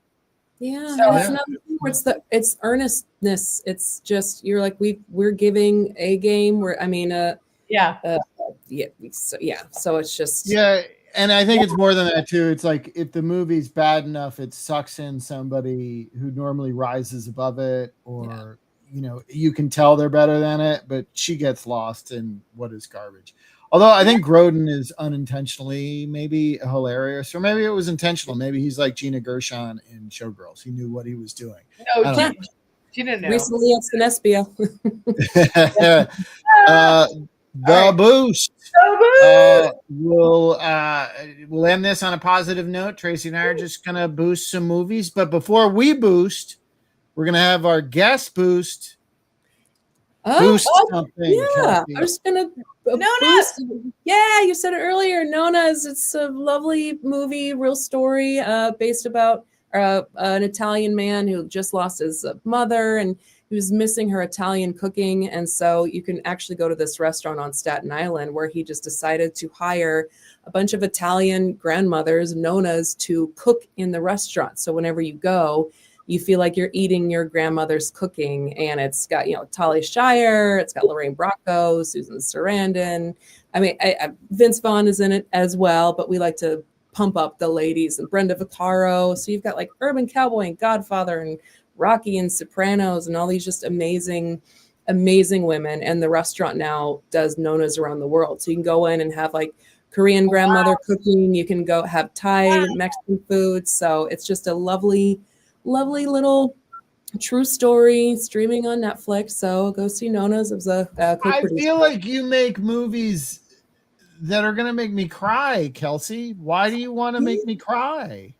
Yeah, So, and it's another thing where it's earnestness. It's just you're like we're giving a game. yeah. So it's just Yeah, and I think it's more than that too. It's like if the movie's bad enough, it sucks in somebody who normally rises above it, or you can tell they're better than it, but she gets lost in what is garbage. Although I think Grodin is unintentionally maybe hilarious, or maybe it was intentional. Maybe he's like Gina Gershon in Showgirls. He knew what he was doing. No, she didn't know. recently at Sinespia. The boost. We'll end this on a positive note. Tracy and I are just gonna boost some movies, but before we boost, we're gonna have our guest boost. Boost something. Yeah, Kelsey. I'm just gonna Nona! boost. Yeah, you said it earlier. Nona's. It's a lovely movie, real story, based about an Italian man who just lost his mother, and he was missing her Italian cooking. And so you can actually go to this restaurant on Staten Island where he just decided to hire a bunch of Italian grandmothers, Nonas, to cook in the restaurant. So whenever you go, you feel like you're eating your grandmother's cooking. And it's got, Talia Shire, it's got Lorraine Bracco, Susan Sarandon. I mean, Vince Vaughn is in it as well, but we like to pump up the ladies, and Brenda Vaccaro. So you've got like Urban Cowboy and Godfather and Rocky and Sopranos and all these just amazing women. And the restaurant now does Nonas around the world. So you can go in and have like Korean grandmother cooking. You can go have Thai and Mexican food. So it's just a lovely little true story streaming on Netflix. So go see Nona's. It was a I feel like you make movies that are going to make me cry, Kelsey. Why do you want to make me cry?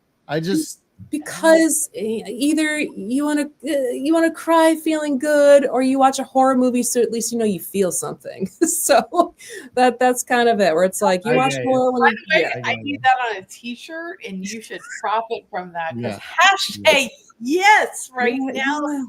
Because either you want to cry feeling good, or you watch a horror movie so at least you feel something. So that's kind of it, where it's like you watch horror. By the way, I need that on a t-shirt, and you should profit from that, because hashtag yes right now. Yeah.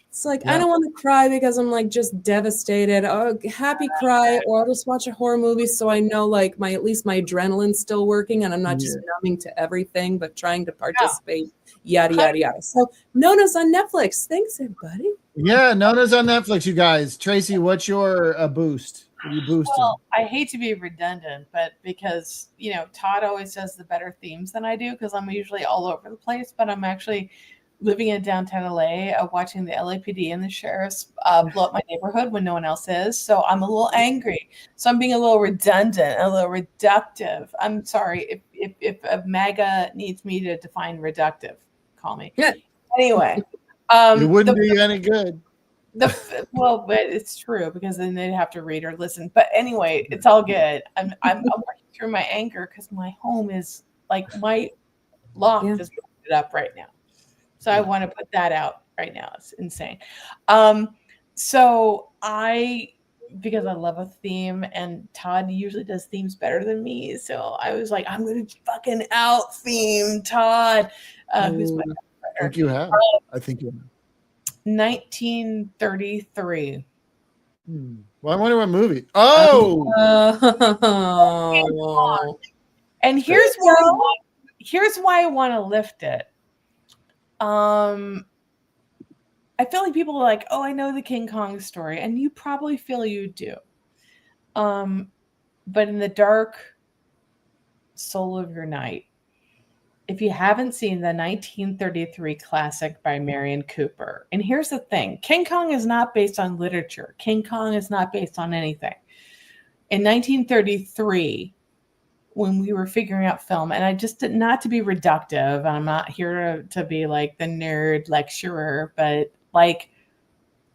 It's like, I don't want to cry because I'm like just devastated. Oh, happy cry, or I'll just watch a horror movie so I know like at least my adrenaline's still working and I'm not just numbing to everything, but trying to participate. Yada yada yada. So Nona's on Netflix. Thanks, everybody. Yeah, Nona's on Netflix, you guys. Tracy, what's your boost? What are you boosting? Well, I hate to be redundant, but because Todd always does the better themes than I do, because I'm usually all over the place, but I'm actually living in downtown LA, watching the LAPD and the sheriffs blow up my neighborhood when no one else is. So I'm a little angry. So I'm being a little redundant, a little reductive. I'm sorry if MAGA needs me to define reductive, call me. Yeah. Anyway, it wouldn't be any good. Well, but it's true, because then they'd have to read or listen. But anyway, it's all good. I'm working through my anger because my home is like my loft is it up right now. So I want to put that out right now. It's insane. So because I love a theme, and Todd usually does themes better than me. So I was like, I'm going to fucking out theme Todd, who's my I think you have. 1933. Well, I wonder what movie. Oh! And here's why I want to lift it. I feel like people are like, oh, I know the King Kong story, and you probably feel you do. But in the dark soul of your night, if you haven't seen the 1933 classic by Marion Cooper, and here's the thing, King Kong is not based on literature. King Kong is not based on anything. In 1933, when we were figuring out film, and I just did not to be reductive, I'm not here to be like the nerd lecturer, but like,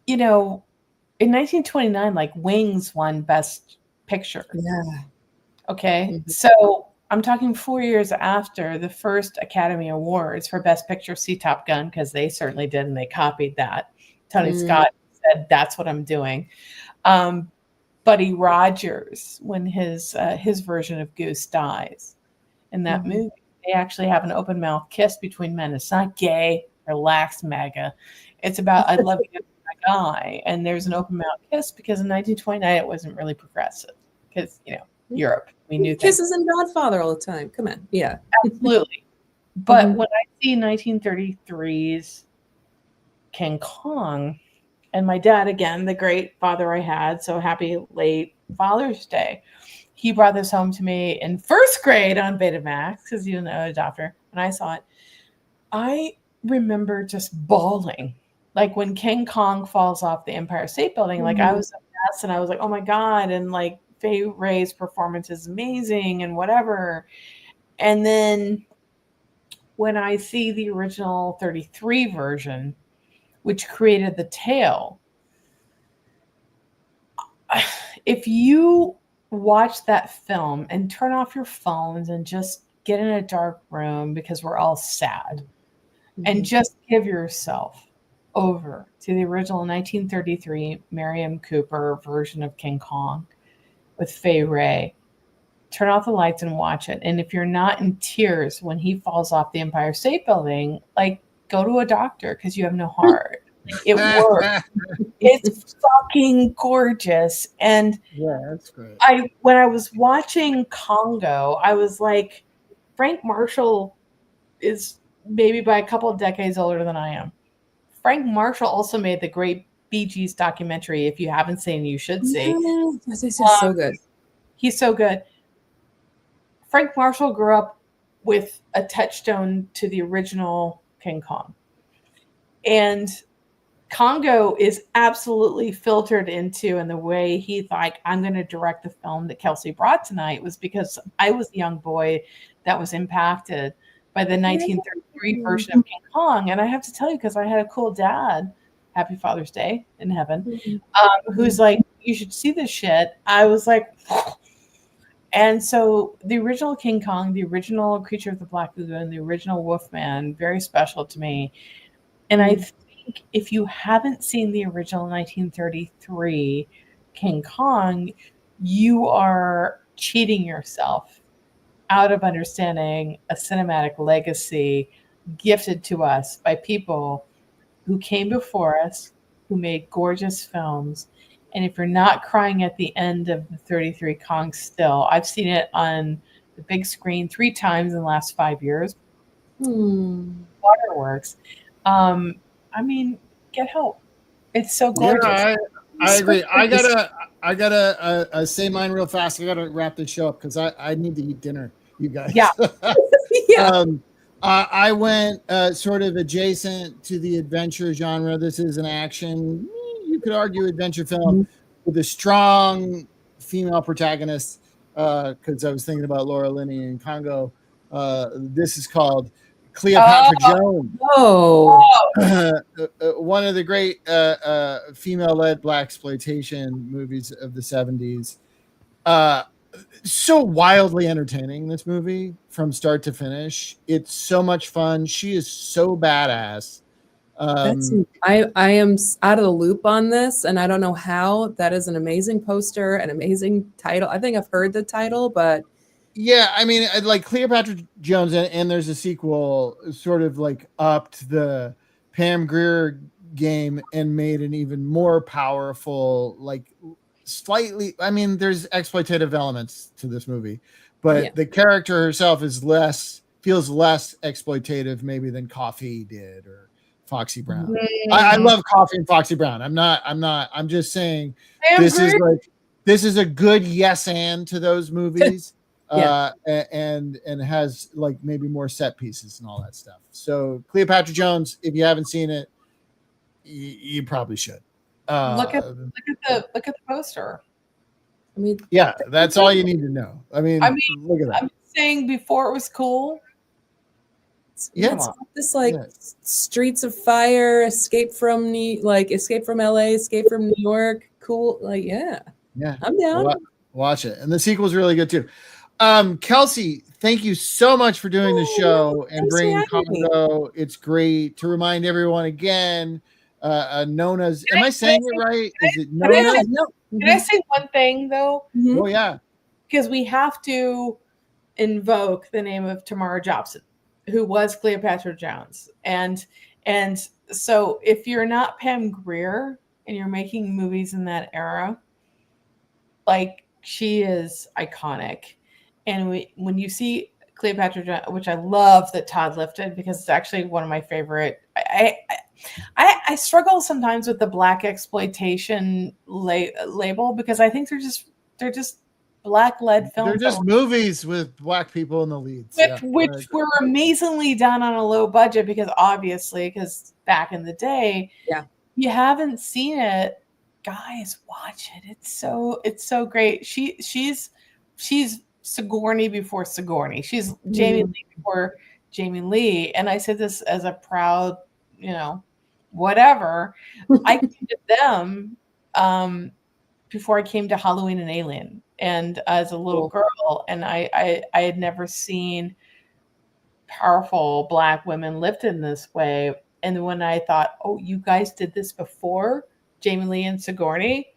in 1929, like Wings won Best Picture. Yeah. Okay. Mm-hmm. So I'm talking 4 years after the first Academy Awards for Best Picture, see Top Gun, because they certainly did, and they copied that. Tony Scott said, that's what I'm doing. Buddy Rogers, when his version of Goose dies in that movie, they actually have an open mouth kiss between men. It's not gay. Relax, MAGA. It's about I love you, my guy. And there's an open mouth kiss because in 1929 it wasn't really progressive, because Europe, we knew kisses and Godfather all the time. Come on, yeah, absolutely. But when I see 1933's King Kong, and my dad, again, the great father I had, so happy late Father's Day, he brought this home to me in first grade on Betamax, because he was an adopter, and I saw it. I remember just bawling. Like when King Kong falls off the Empire State Building, like I was a mess, and I was like, oh my God, and like Fay Wray's performance is amazing and whatever. And then when I see the original 33 version, which created the tale, if you watch that film and turn off your phones and just get in a dark room because we're all sad, and just give yourself over to the original 1933 Miriam Cooper version of King Kong with Fay Wray, turn off the lights and watch it. And if you're not in tears when he falls off the Empire State Building, like, go to a doctor because you have no heart. It works. It's fucking gorgeous. And yeah, that's great. When I was watching Congo, I was like, Frank Marshall is maybe by a couple of decades older than I am. Frank Marshall also made the great Bee Gees documentary. If you haven't seen, you should see. Yes, it's so good. He's so good. Frank Marshall grew up with a touchstone to the original King Kong. And Congo is absolutely filtered into, and the way he thought, I'm going to direct the film that Kelsey brought tonight, was because I was the young boy that was impacted by the 1933 version of King Kong. And I have to tell you, because I had a cool dad, happy Father's Day in heaven, who's like, you should see this shit. I was like, and so the original King Kong, the original Creature of the Black Lagoon, the original Wolfman, very special to me. And I think if you haven't seen the original 1933 King Kong, you are cheating yourself out of understanding a cinematic legacy gifted to us by people who came before us, who made gorgeous films. And if you're not crying at the end of the 33 Kong still, I've seen it on the big screen 3 times in the last 5 years. Waterworks. I mean, get help. It's so gorgeous. Yeah, I agree. I gotta say mine real fast. I gotta wrap this show up because I need to eat dinner, you guys. Yeah. Yeah. I went sort of adjacent to the adventure genre. This is an action, you could argue, adventure film with a strong female protagonist. Because I was thinking about Laura Linney in Congo. This is called Cleopatra Jones. One of the great female-led blaxploitation movies of the 70s. So wildly entertaining, this movie, from start to finish. It's so much fun. She is so badass. I am out of the loop on this, and I don't know how. That is an amazing poster, an amazing title. I think I've heard the title, but yeah, I mean, like Cleopatra Jones, and there's a sequel, sort of like upped the Pam Grier game and made an even more powerful, like slightly, I mean, there's exploitative elements to this movie, but the character herself feels less exploitative maybe than Coffee did or Foxy Brown. I love Coffee and Foxy Brown. I'm just saying this is a good yes and to those movies. And has like maybe more set pieces and all that stuff. So Cleopatra Jones, if you haven't seen it, you probably should. Look at the poster. I mean, yeah, that's all you need to know. I mean, look at that. I'm saying before it was cool. It's this like Streets of Fire, Escape from LA, Escape from New York. Cool, like yeah, I'm down. Watch it, and the sequel's really good too. Kelsey, thank you so much for doing the show and bringing Congo. It's great to remind everyone again. Nona's. Am I saying it right? Is it Nona? Can I say one thing though? Oh yeah, because we have to invoke the name of Tamara Jobson, who was Cleopatra Jones, and so if you're not Pam Grier and you're making movies in that era, like she is iconic. And when you see Cleopatra, which I love that Todd lifted because it's actually one of my favorite. I struggle sometimes with the black exploitation label because I think they're just black led films. They're just movies with black people in the leads, which were amazingly done on a low budget because back in the day, you haven't seen it, guys, watch it. It's so great. She's Sigourney before Sigourney. She's Jamie Lee before Jamie Lee. And I said this as a proud, whatever. I came to them before I came to Halloween and Alien, and as a little girl, and I had never seen powerful black women lifted in this way. And when I thought, oh, you guys did this before Jamie Lee and Sigourney,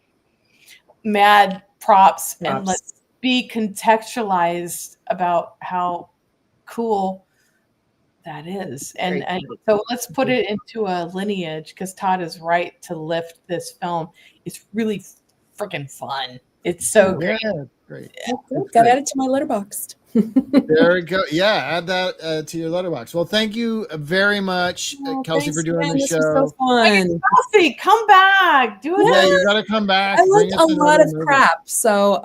mad props. And let's be contextualized about how cool that is. And so let's put it into a lineage, because Todd is right to lift this film. It's really freaking fun. It's so great. Great. Got added to my letterboxd. There we go. Yeah, add that to your letterbox. Well, thank you very much, Kelsey, for doing the show. This was so fun. Kelsey, come back. Do it. Yeah, you got to come back. I like a lot of crap, so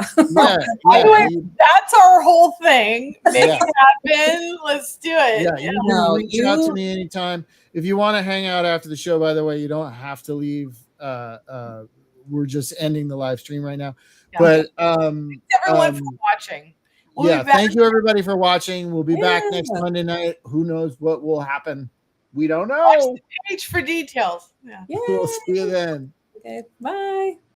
anyway, that's our whole thing. Make it happen. Let's do it. Yeah, you can reach out to me anytime. If you want to hang out after the show, by the way, you don't have to leave. We're just ending the live stream right now. But thanks everyone for watching. Thank you everybody for watching. We'll be back next Monday night. Who knows what will happen? We don't know. Watch the page for details. We'll see you then. Okay, bye.